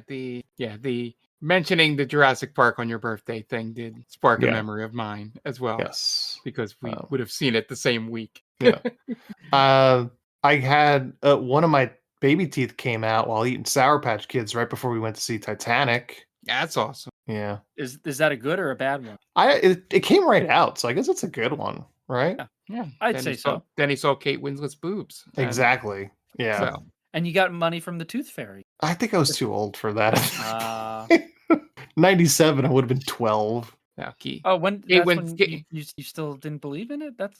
The mentioning the Jurassic Park on your birthday thing did spark a Yeah. memory of mine as well. Yes. Because we would have seen it the same week. Yeah. I had one of my baby teeth came out while eating Sour Patch Kids right before we went to see Titanic. That's awesome. Yeah. Is that a good or a bad one? It came right out, so I guess it's a good one, right? Yeah. I'd say so. Then he saw Kate Winslet's boobs. Exactly. Yeah. So, And you got money from the Tooth Fairy. I think I was too old for that. Uh 97, I would have been 12. now, Oh, when Kate that's Wins- when you still didn't believe in it? That's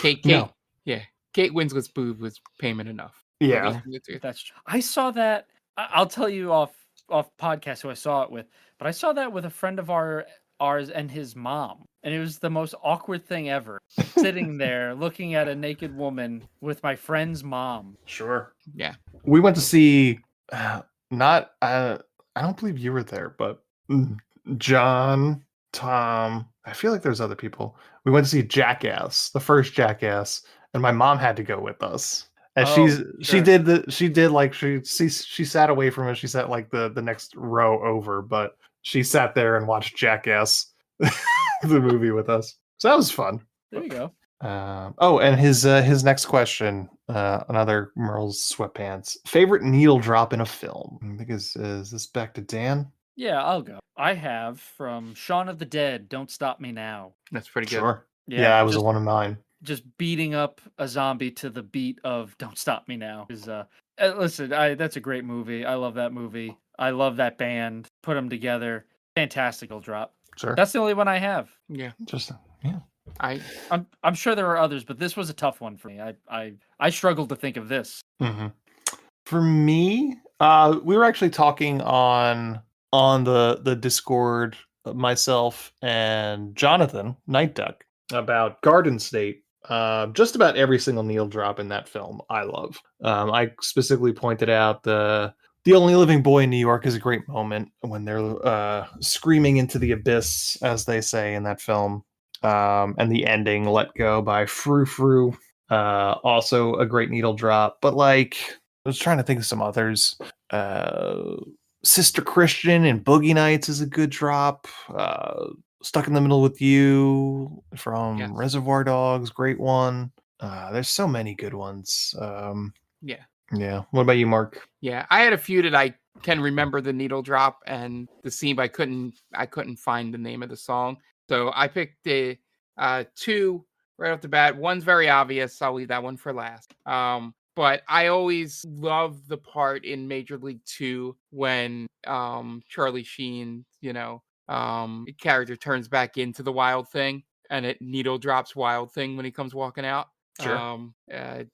Kate, No. yeah. Kate Winslet's boob was payment enough. Yeah. that's true. I saw that. I'll tell you off podcast who I saw it with, but I saw that with a friend of ours and his mom, and it was the most awkward thing ever. Sitting there looking at a naked woman with my friend's mom. Sure. Yeah. We went to see not I don't believe you were there, but John, Tom, I feel like there's other people. We went to see Jackass, the first Jackass, and my mom had to go with us. And she sat away from us. She sat like the next row over, but she sat there and watched Jackass, the movie with us. So that was fun. There you go. And his next question, another Merle's sweatpants. Favorite needle drop in a film? I think is this back to Dan? Yeah, I'll go. I have from Shaun of the Dead, Don't Stop Me Now. That's pretty good. Sure. Yeah, it was just, one of mine. Just beating up a zombie to the beat of Don't Stop Me Now is listen, that's a great movie. I love that movie. I love that band. Put them together. Fantastical drop. Sure. That's the only one I have. Yeah. Interesting. Yeah. I'm sure there are others, but this was a tough one for me. I struggled to think of this. Mm-hmm. For me, we were actually talking on the Discord, myself and Jonathan Night Duck, about Garden State. Just about every single needle drop in that film I love. I specifically pointed out the only living boy in New York is a great moment when they're screaming into the abyss, as they say in that film. And the ending, Let Go by Frou Frou. Also a great needle drop. But like, I was trying to think of some others. Sister Christian and Boogie Nights is a good drop. Stuck in the Middle with You from Reservoir Dogs, great one. There's so many good ones. Yeah. What about you, Mark? Yeah, I had a few that I can remember the needle drop and the scene, but I couldn't find the name of the song. So I picked the two right off the bat. One's very obvious. I'll leave that one for last. But I always love the part in Major League 2 when Charlie Sheen, character turns back into the Wild Thing and it needle drops Wild Thing when he comes walking out. Sure.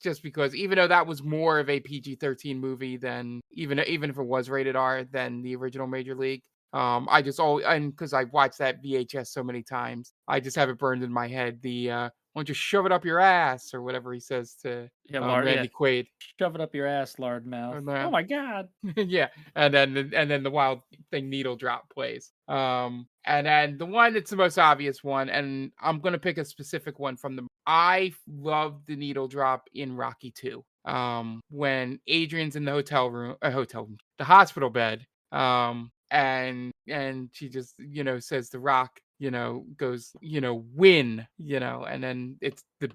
Just because even though that was more of a PG-13 movie than even if it was rated R than the original Major League. I just because I've watched that VHS so many times, I just have it burned in my head. Why don't you shove it up your ass or whatever he says to Randy Quaid. Shove it up your ass, lard mouth. Oh my God. Yeah, and then the Wild Thing needle drop plays. And then the one that's the most obvious one, and I'm gonna pick a specific one from the. I love the needle drop in Rocky 2. When Adrian's in the the hospital bed. And she just says the Rock goes win, and then it's the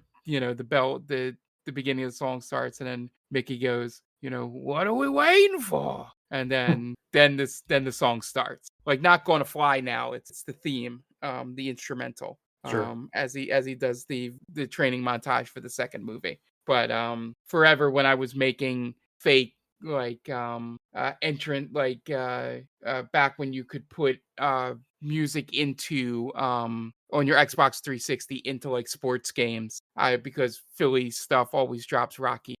bell, the beginning of the song starts, and then Mickey goes, what are we waiting for? And then the song starts. Like, Not Gonna Fly Now, it's the theme, the instrumental. Sure. As he does the training montage for the second movie. But forever, when I was making fake entrant, back when you could put music into on your Xbox 360 into like sports games, because Philly stuff always drops Rocky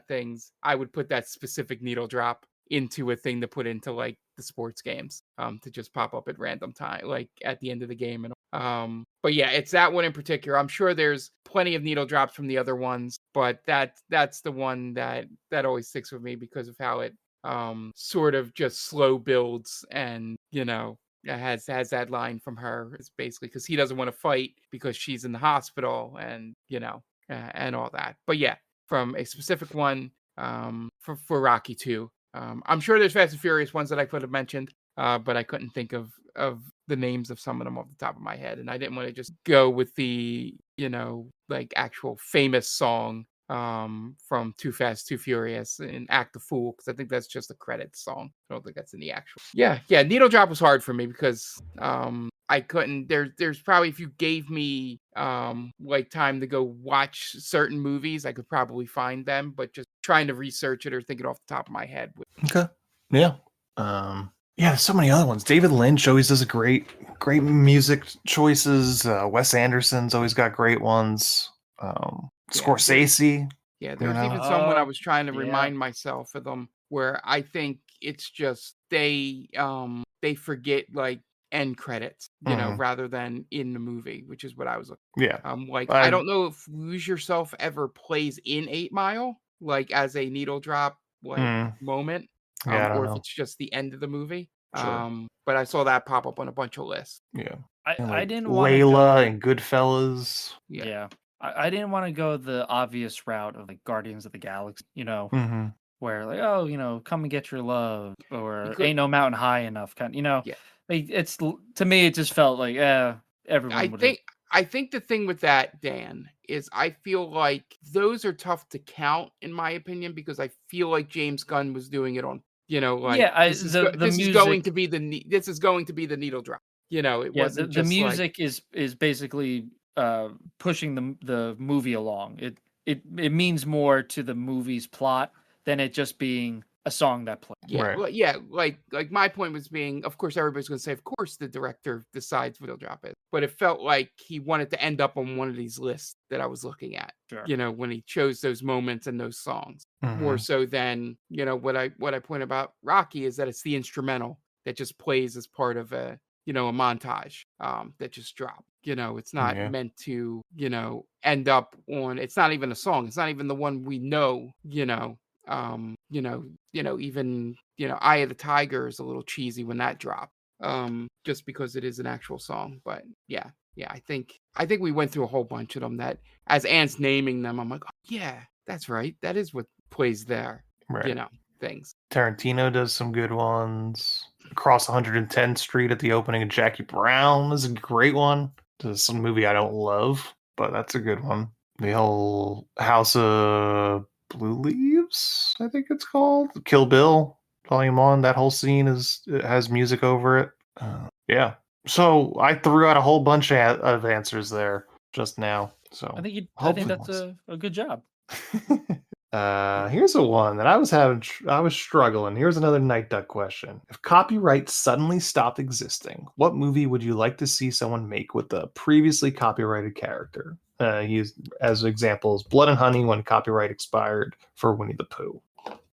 things, I would put that specific needle drop into a thing to put into like the sports games, to just pop up at random time, like at the end of the game. And But yeah, it's that one in particular. I'm sure there's plenty of needle drops from the other ones, but that's the one that always sticks with me because of how it sort of just slow builds, and it has that line from her. It's basically because he doesn't want to fight because she's in the hospital, and and all that. But yeah, from a specific one, for Rocky 2. I'm sure there's Fast and Furious ones that I could have mentioned, but I couldn't think of the names of some of them off the top of my head, and I didn't want to just go with the like actual famous song from Too Fast, Too Furious and Act the Fool, because I think that's just a credit song. I don't think that's in the actual. Yeah, Needle Drop was hard for me because I couldn't. There's probably, if you gave me like time to go watch certain movies, I could probably find them, but just trying to research it or think it off the top of my head. Okay. Yeah. Yeah, there's so many other ones. David Lynch always does great music choices. Wes Anderson's always got great ones. Scorsese. Yeah, there's even someone I was trying to yeah. remind myself of them where I think it's just they forget like end credits, rather than in the movie, which is what I was looking. Yeah. Like I don't know if Lose Yourself ever plays in 8 Mile, like as a needle drop moment, Yeah, I don't or if know. it's just the end of the movie. Sure. But I saw that pop up on a bunch of lists. Yeah. I didn't want to Layla go. and Goodfellas. Yeah. I didn't want to go the obvious route of like Guardians of the Galaxy, Mm-hmm. where like, oh, come and get your love, or could- ain't no mountain high enough, Yeah. It's to me it just felt like everyone I would think I think the thing with that, Dan, is I feel like those are tough to count in my opinion, because I feel like James Gunn was doing it on, like yeah, this is the this is music, going to be this is going to be the needle drop. It yeah, wasn't the just like, music is basically pushing the movie along. It means more to the movie's plot than it just being a song that plays. yeah, Right. like my point was being, of course, everybody's going to say, of course, the director decides what he'll drop it, but it felt like he wanted to end up on one of these lists that I was looking at. Sure. When he chose those moments and those songs, more so than what I point about Rocky is that it's the instrumental that just plays as part of a montage that just dropped. It's not meant to end up on. It's not even a song. It's not even the one we know. Even Eye of the Tiger is a little cheesy when that dropped, just because it is an actual song. But yeah, I think we went through a whole bunch of them that, as Ant's naming them, I'm like, oh, yeah, that's right, that is what plays there. Right. Things. Tarantino does some good ones. Across 110th Street at the opening of Jackie Brown is a great one. This is some movie I don't love, but that's a good one. The whole House of Blue Leaves, I think it's called. Kill Bill, Volume 1. That whole scene it has music over it. Yeah. So I threw out a whole bunch of answers there just now. So I think that's a good job. Here's a one that I was struggling. Here's another Night Duck question. If copyright suddenly stopped existing, what movie would you like to see someone make with a previously copyrighted character? Used as examples, Blood and Honey when copyright expired for Winnie the Pooh.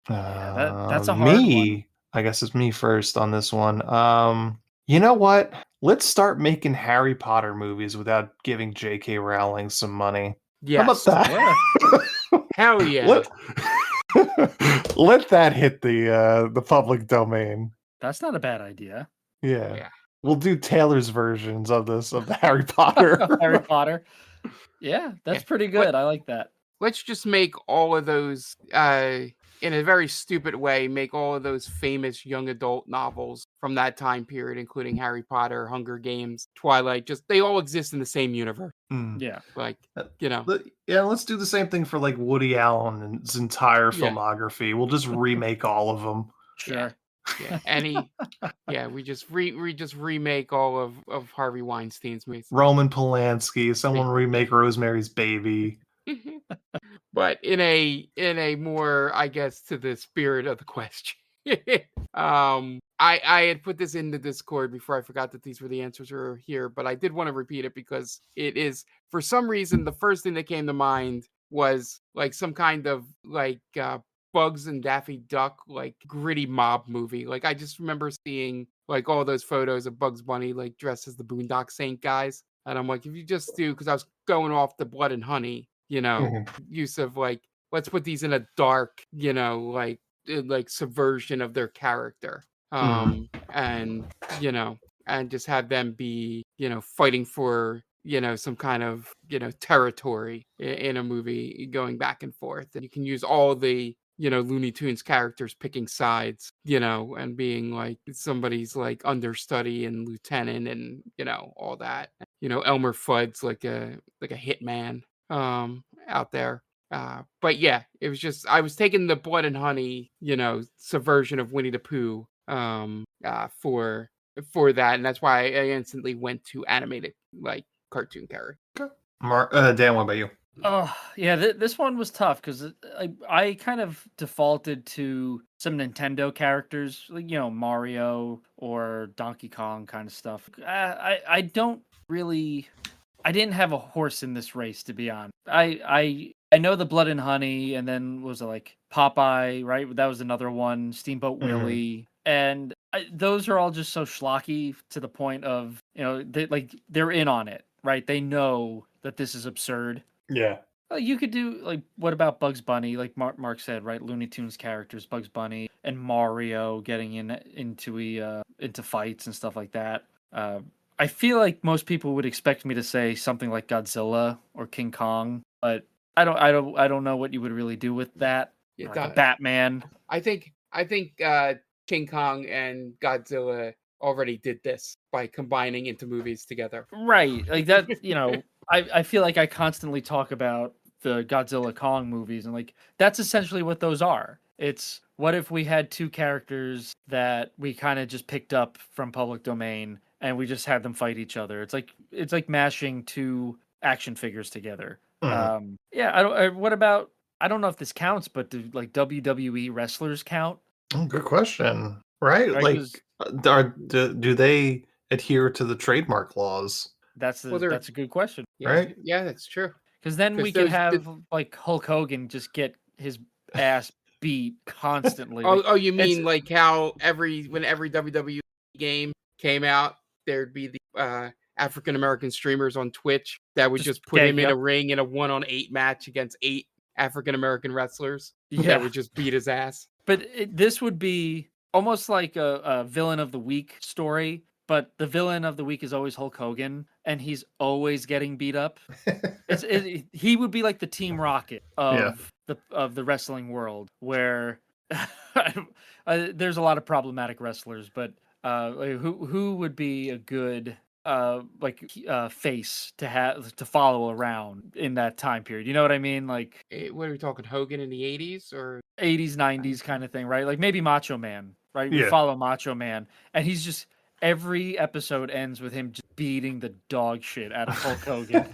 That's a hard one. I guess it's me first on this one. You know what? Let's start making Harry Potter movies without giving J.K. Rowling some money. Yes. How about that? Hell yeah. Let that hit the public domain. That's not a bad idea. Yeah. We'll do Taylor's versions of the Harry Potter. Harry Potter. Yeah, that's pretty good. I like that. Let's just make all of those, in a very stupid way, make all of those famous young adult novels from that time period, including Harry Potter, Hunger Games, Twilight. They all exist in the same universe. Yeah. Yeah, let's do the same thing for like Woody Allen's entire filmography. We'll just remake all of them. Sure. Yeah. We just remake all of Harvey Weinstein's movies. Roman Polanski, someone remake Rosemary's Baby. But in a more, I guess, to the spirit of the question, I had put this in the Discord before I forgot that these were the answers are here, but I did want to repeat it because it is, for some reason, the first thing that came to mind was like some kind of like Bugs and Daffy Duck, like gritty mob movie. Like I just remember seeing like all those photos of Bugs Bunny like dressed as the Boondock Saint guys. And I'm like, if you just do, because I was going off the Blood and Honey, use of like, let's put these in a dark, like subversion of their character. And, and just have them be, fighting for, some kind of, territory in a movie going back and forth. And you can use all the, Looney Tunes characters picking sides, and being like somebody's like understudy and lieutenant and, all that. Elmer Fudd's like a hitman out there. But yeah, it was just I was taking the Blood and Honey, subversion of Winnie the Pooh for that, and that's why I instantly went to animated like cartoon character. Dan, what about you? Oh, yeah, this one was tough because I kind of defaulted to some Nintendo characters, like, Mario or Donkey Kong kind of stuff. I don't really, I didn't have a horse in this race, to be honest. I know the Blood and Honey, and then was it like Popeye, right? That was another one, Steamboat Willie, and those are all just so schlocky to the point of, they're in on it, right? They know that this is absurd. Yeah. You could do like, what about Bugs Bunny? Like Mark said, right? Looney Tunes characters, Bugs Bunny and Mario getting into fights and stuff like that. I feel like most people would expect me to say something like Godzilla or King Kong, but I don't know what you would really do with that. Yeah, Like a Batman. I think King Kong and Godzilla already did this by combining into movies together. Right. Like that, I feel like I constantly talk about the Godzilla Kong movies, and like that's essentially what those are. It's, what if we had two characters that we kind of just picked up from public domain and we just had them fight each other. It's like mashing two action figures together. Yeah, what about, I don't know if this counts, but do like WWE wrestlers count? Oh, good question. Right? Right, Like, 'cause do they adhere to the trademark laws? that's Well, they're- a good question. Yeah, Right? Yeah, that's true. Because then 'Cause we could those- have like Hulk Hogan just get his ass beat constantly. Oh, you it's- mean like how when every WWE game came out, there'd be the African American streamers on Twitch that would just put him in a ring in a 1-on-8 match against 8 African American wrestlers that would just beat his ass. But this would be almost like a villain of the week story, but the villain of the week is always Hulk Hogan, and he's always getting beat up. He would be like the Team Rocket of the wrestling world, where there's a lot of problematic wrestlers, but who would be a good face to follow around in that time period? You know what I mean? Like, what are we talking, Hogan in the 80s or 80s, 90s kind of thing, right? Like maybe Macho Man, right? We Yeah. follow Macho Man, and he's just, every episode ends with him just beating the dog shit out of Hulk Hogan.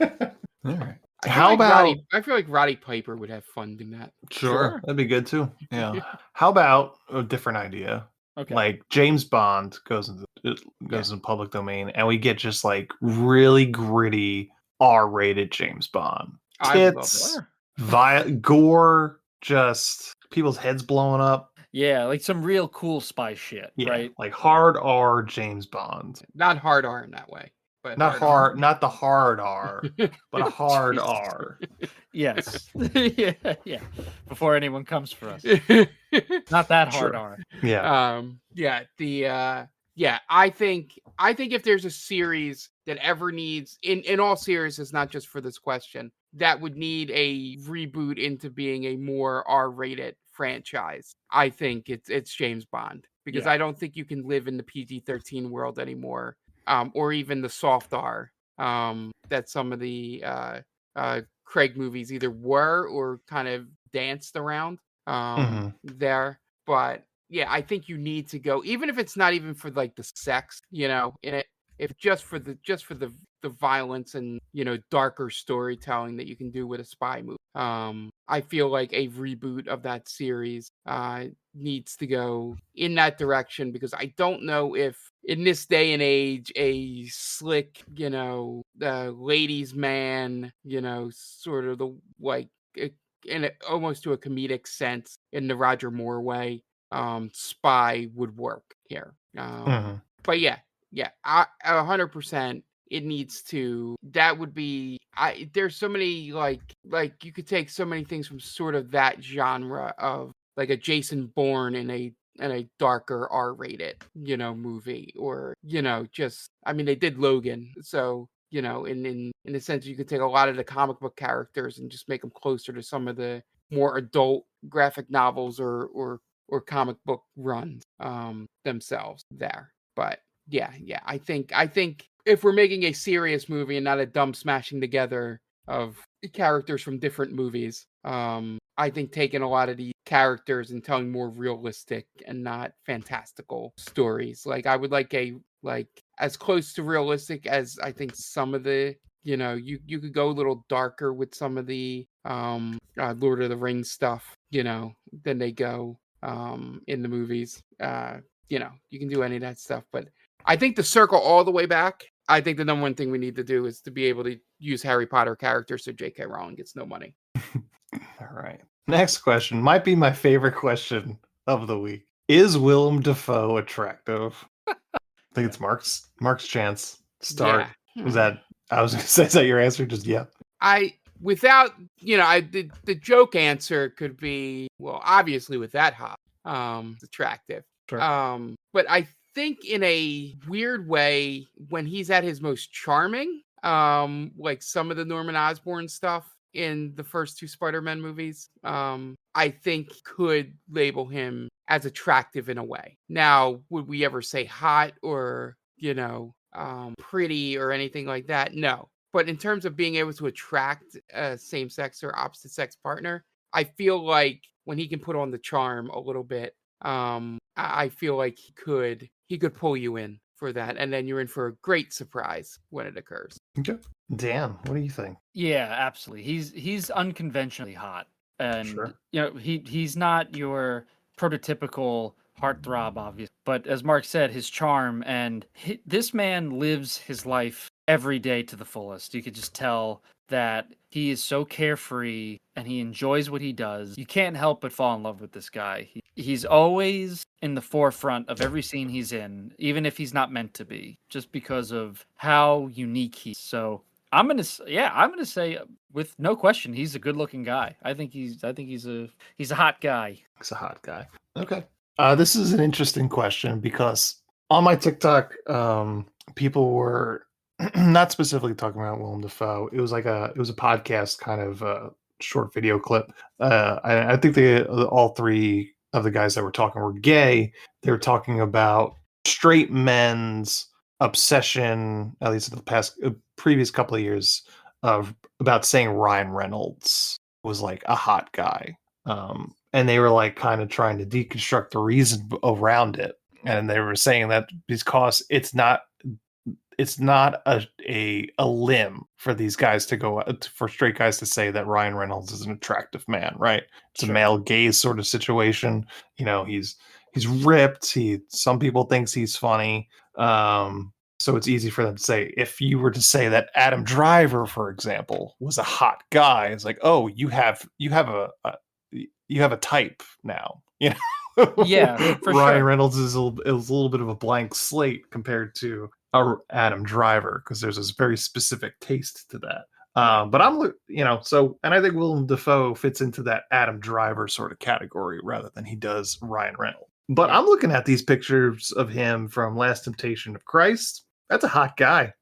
All right. I feel like Roddy Piper would have fun doing that. Sure, that'd be good too. Yeah. How about a different idea? Okay. Like James Bond goes into public domain, and we get just like really gritty R-rated James Bond. Tits, gore, just people's heads blowing up. Yeah, like some real cool spy shit, right? Like hard R James Bond. Not hard R in that way. But not the hard R, but a hard R. Yes. yeah. Before anyone comes for us. Not that hard R. Yeah. I think if there's a series that ever needs, in all seriousness, not just for this question, that would need a reboot into being a more R-rated franchise, I think it's James Bond, because I don't think you can live in the PG-13 world anymore. Or even the soft R that some of the Craig movies either were or kind of danced around there. But yeah, I think you need to go, even if it's not even for like the sex, in it, if just for the violence and darker storytelling that you can do with a spy movie. I feel like a reboot of that series needs to go in that direction, because I don't know if in this day and age a slick, ladies man, sort of the like almost to a comedic sense in the Roger Moore way, spy would work here. But yeah, 100%. it needs to. That would be. There's so many like you could take so many things from sort of that genre of like a Jason Bourne in a darker R-rated, movie, or just I mean they did Logan, so in a sense you could take a lot of the comic book characters and just make them closer to some of the more adult graphic novels or comic book runs themselves there. But yeah, I think if we're making a serious movie and not a dumb smashing together of characters from different movies, I think taking a lot of these characters and telling more realistic and not fantastical stories. Like I would like as close to realistic as I think some of the you could go a little darker with some of the Lord of the Rings stuff, than they go in the movies. You can do any of that stuff, but I think to circle all the way back, I think the number one thing we need to do is to be able to use Harry Potter characters so J.K. Rowling gets no money. All right. Next question might be my favorite question of the week. Is Willem Dafoe attractive? I think it's Mark's chance to start. Yeah. Was that I was gonna say, is that your answer? Just yeah. The joke answer could be, well, obviously with that hot, it's attractive. Sure. But I think in a weird way, when he's at his most charming, like some of the Norman Osborn stuff in the first two Spider-Man movies, I think could label him as attractive in a way. Now, would we ever say hot or, pretty or anything like that? No. But in terms of being able to attract a same-sex or opposite-sex partner, I feel like when he can put on the charm a little bit, I feel like he could pull you in for that, and then you're in for a great surprise when it occurs. Okay. Dan, what do you think? Yeah, absolutely. He's unconventionally hot, and Sure. he's not your prototypical heartthrob, obviously. But as Mark said, his charm and this man lives his life every day to the fullest. You could just tell that he is so carefree and he enjoys what he does. You can't help but fall in love with this guy. He's always in the forefront of every scene he's in, even if he's not meant to be, just because of how unique he is. So I'm gonna say with no question, he's a good-looking guy. I think he's a hot guy. He's a hot guy. Okay. This is an interesting question because on my TikTok, people were not specifically talking about Willem Dafoe. It was a podcast kind of short video clip. I think all three of the guys that were talking were gay. They were talking about straight men's obsession, at least in the previous couple of years, about saying Ryan Reynolds was like a hot guy. And they were like kind of trying to deconstruct the reason around it. And they were saying that because it's not a limb for these guys to go for straight guys to say that Ryan Reynolds is an attractive man, right? It's a male gaze sort of situation. He's ripped. Some people thinks he's funny. So it's easy for them to say. If you were to say that Adam Driver, for example, was a hot guy, it's like, oh, you have a type now. Yeah, for Ryan sure. Reynolds is a little bit of a blank slate compared to Adam Driver because there's this very specific taste to that. But and I think Willem Dafoe fits into that Adam Driver sort of category rather than he does Ryan Reynolds. But I'm looking at these pictures of him from Last Temptation of Christ. That's a hot guy.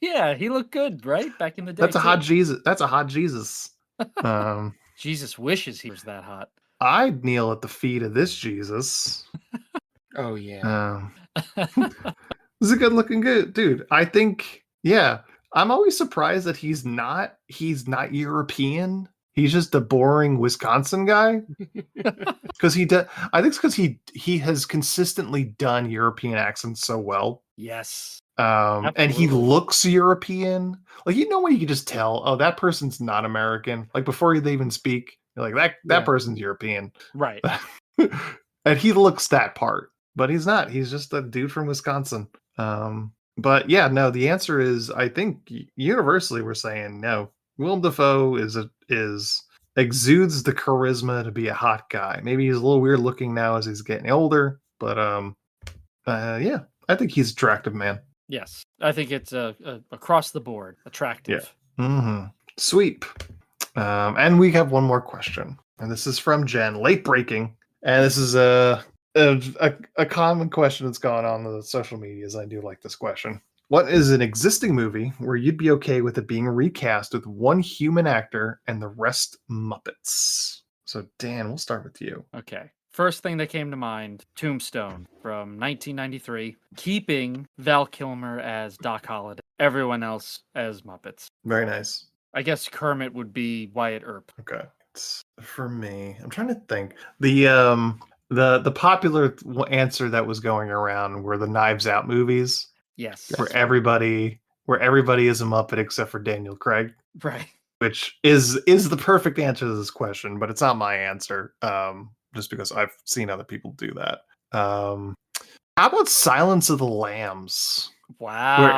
Yeah, he looked good, right? Back in the day. That's a hot Jesus. That's a hot Jesus. Jesus wishes he was that hot. I'd kneel at the feet of this Jesus. Oh yeah. He's a good looking dude. I think, yeah. I'm always surprised that he's not European. He's just a boring Wisconsin guy. Because I think it's because he has consistently done European accents so well. Yes. And he looks European. Like, when you can just tell, oh, that person's not American. Like before they even speak, you're like, that person's European. Right. And he looks that part, but he's not. He's just a dude from Wisconsin. But yeah, no, the answer is, I think universally we're saying no. Willem Dafoe exudes the charisma to be a hot guy. Maybe he's a little weird looking now as he's getting older, but yeah, I think he's an attractive man. Yes, I think it's across the board attractive. Sweet. And we have one more question, and this is from Jen. Late breaking, and this is a common question that's gone on the social medias. I do like this question. What is an existing movie where you'd be okay with it being recast with one human actor and the rest Muppets? So Dan, we'll start with you. Okay. First thing that came to mind, Tombstone from 1993, keeping Val Kilmer as Doc Holliday, everyone else as Muppets. Very nice. I guess Kermit would be Wyatt Earp. Okay. For me, I'm trying to think. The popular answer that was going around were the Knives Out movies. Yes. Where everybody is a Muppet except for Daniel Craig. Right. Which is the perfect answer to this question, but it's not my answer. Just because I've seen other people do that. How about Silence of the Lambs? Wow. Where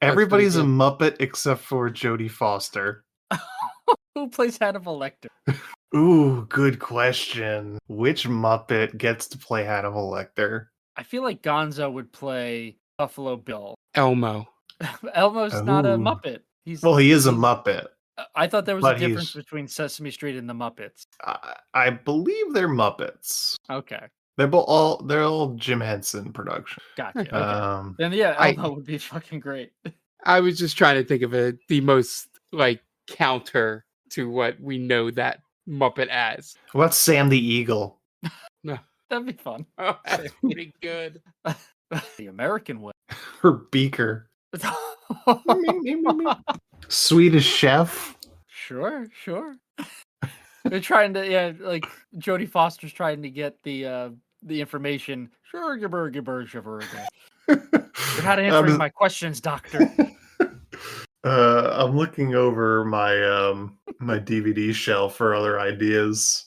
everybody's a Muppet except for Jodie Foster. Who plays Hannibal Lecter? Ooh, good question. Which Muppet gets to play Hannibal Lecter? I feel like Gonzo would play Buffalo Bill. Elmo. Elmo's not a Muppet. He is a Muppet. I thought there was a difference between Sesame Street and the Muppets. I believe they're Muppets. Okay. They're all Jim Henson production. Gotcha. Okay. Then yeah, Elmo would be fucking great. I was just trying to think of the most like counter to what we know that Muppet as. What about Sam the Eagle? No. That'd be fun. Oh, that's pretty good. The American way. Or Beaker. Swedish Chef. Sure. They're trying to, like Jodie Foster's trying to get the information. Sure, You're not answering my questions, doctor. I'm looking over my my DVD shelf for other ideas.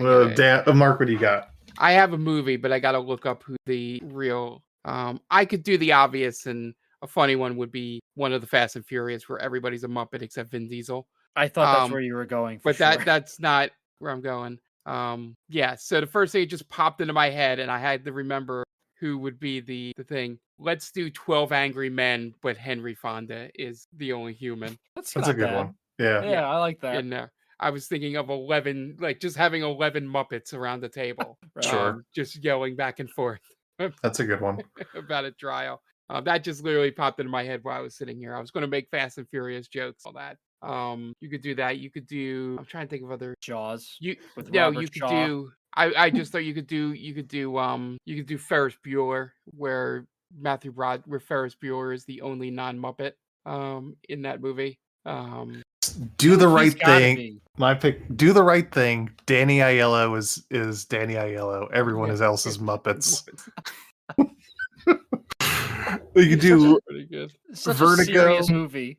Mark, what do you got? I have a movie, but I got to look up who the real. I could do the obvious, and a funny one would be one of the Fast and Furious, where everybody's a Muppet except Vin Diesel. I thought that's where you were going. But that's not where I'm going. So the first thing that just popped into my head, and I had to remember who would be the thing. Let's do 12 Angry Men, but Henry Fonda is the only human. That's a good one. Yeah, I like that. And I was thinking of 11, like just having 11 Muppets around the table. Right. Sure. Just yelling back and forth. That's a good one. About a trial. That just literally popped into my head while I was sitting here. I was going to make Fast and Furious jokes, all that. You could do that. You could do. I'm trying to think of other Jaws. You could do. I just thought you could do Ferris Bueller, where where Ferris Bueller is the only non-Muppet in that movie. Do the right thing. My pick. Do the right thing. Danny Aiello is Danny Aiello. Everyone else is Muppets. You could do Vertigo. Movie.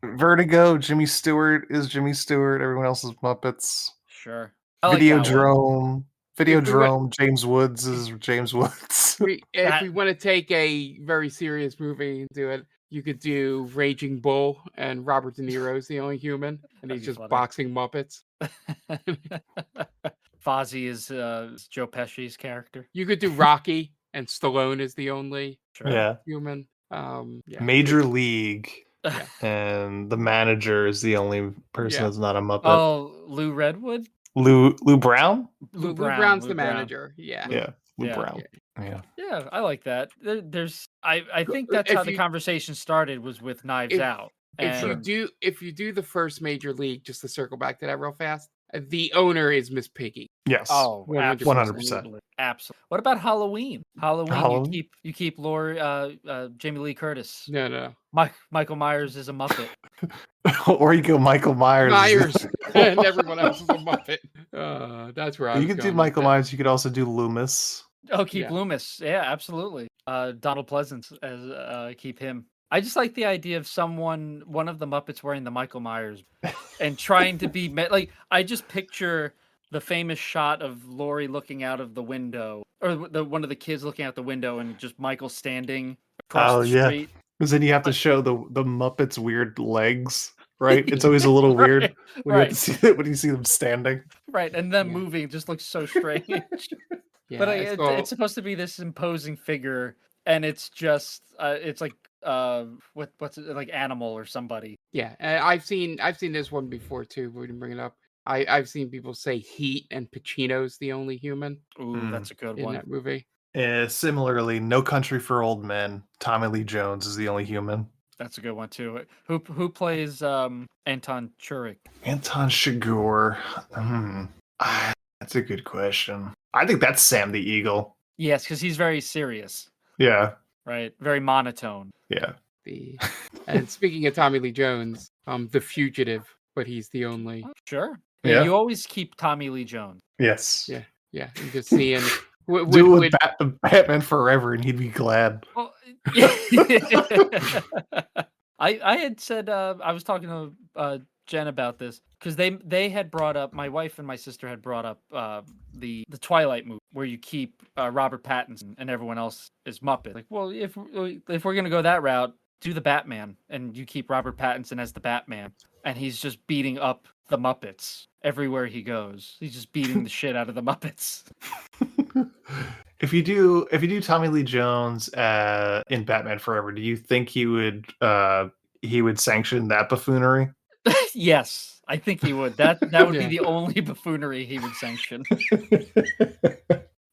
Vertigo. Jimmy Stewart is Jimmy Stewart. Everyone else is Muppets. Sure. Videodrome. James Woods is James Woods. If we want to take a very serious movie and do it, you could do Raging Bull, and Robert De Niro is the only human, and he's just boxing Muppets. Fozzie is Joe Pesci's character. You could do Rocky, and Stallone is the only human. Major League, and the manager is the only person that's not a Muppet. Oh, Lou Redwood? Lou Brown? Lou Brown's the manager. Lou Brown. Yeah, I like that. I think that's how the conversation started, was with Knives Out. If you do the first Major League, just to circle back to that real fast, the owner is Miss Piggy. Yes. Oh, 100%. Absolutely. What about Halloween? Halloween. You keep Jamie Lee Curtis. No. Michael Myers is a Muppet. Or you go Michael Myers. And everyone else is a Muppet. That's where I was You could do Michael Myers. You could also do Loomis. Oh, keep Loomis. Yeah, absolutely. Donald Pleasance as keep him. I just like the idea of one of the Muppets wearing the Michael Myers and trying to be like. I just picture the famous shot of Laurie looking out of the window, or one of the kids looking out the window, and just Michael standing across the street. Because then you have to show the Muppets' weird legs, right? It's always a little weird when you see them standing. Right, and them moving just looks so strange. But it's supposed to be this imposing figure. and it's just it's like what's it like Animal or somebody. Yeah, I've seen this one before too. We didn't bring it up. I've seen people say Heat and Pacino's the only human Ooh, that's a good in one. that movie. Similarly, No Country for Old Men. Tommy Lee Jones is the only human. That's a good one too. Who plays Anton Churich? Anton Chigurh. That's a good question. I think that's Sam the Eagle. Yes, because he's very serious, Yeah. right? Very monotone. Yeah. And speaking of Tommy Lee Jones, The Fugitive, but he's the only. Sure. Yeah. You always keep Tommy Lee Jones. Yes. Yeah. And just seeing. Do it with Batman Forever, and he'd be glad. Well, I had said I was talking to Jen about this because they had brought up, my wife and my sister had brought up the Twilight movie where you keep Robert Pattinson and everyone else is Muppet. Like, well, if we're gonna go that route, do the Batman and you keep Robert Pattinson as the Batman, and he's just beating up the Muppets everywhere he goes. He's just beating the shit out of the Muppets. If you do Tommy Lee Jones in Batman Forever, do you think he would sanction that buffoonery? Yes, I think he would. That would be the only buffoonery he would sanction.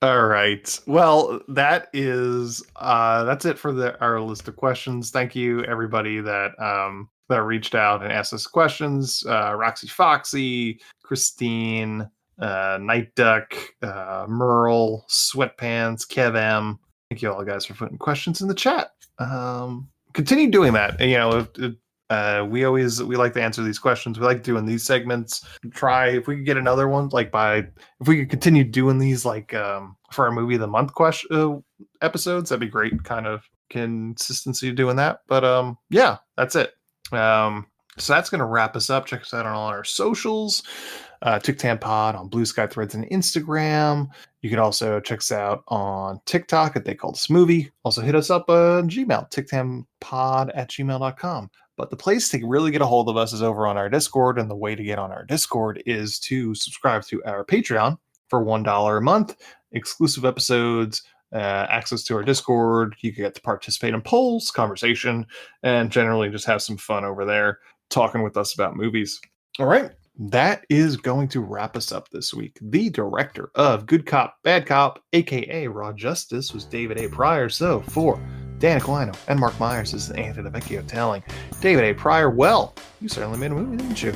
All right. Well, that's it for our list of questions. Thank you everybody that reached out and asked us questions. Roxy Foxy, Christine, Night Duck, Merle, Sweatpants, Kev M. Thank you all guys for putting questions in the chat. Continue doing that. You know, we like to answer these questions. We like doing these segments. Try if we could get another one, if we could continue doing these for our movie of the month episodes, that'd be great. Kind of consistency doing that. But yeah, that's it. So that's going to wrap us up. Check us out on all our socials. TikTam Pod on Blue Sky, Threads, and Instagram. You can also check us out on TikTok at They Called Us Movie. Also hit us up on Gmail, tictampod@gmail.com. But the place to really get a hold of us is over on our Discord, and the way to get on our Discord is to subscribe to our Patreon for $1 a month, exclusive episodes, access to our Discord. You get to participate in polls, conversation, and generally just have some fun over there talking with us about movies. All right. That is going to wrap us up this week. The director of Good Cop, Bad Cop, aka Raw Justice, was David A. Pryor. So for Dan Aquino and Mark Myers, this is Anthony Vecchio telling David A. Pryor, well, you certainly made a movie, didn't you?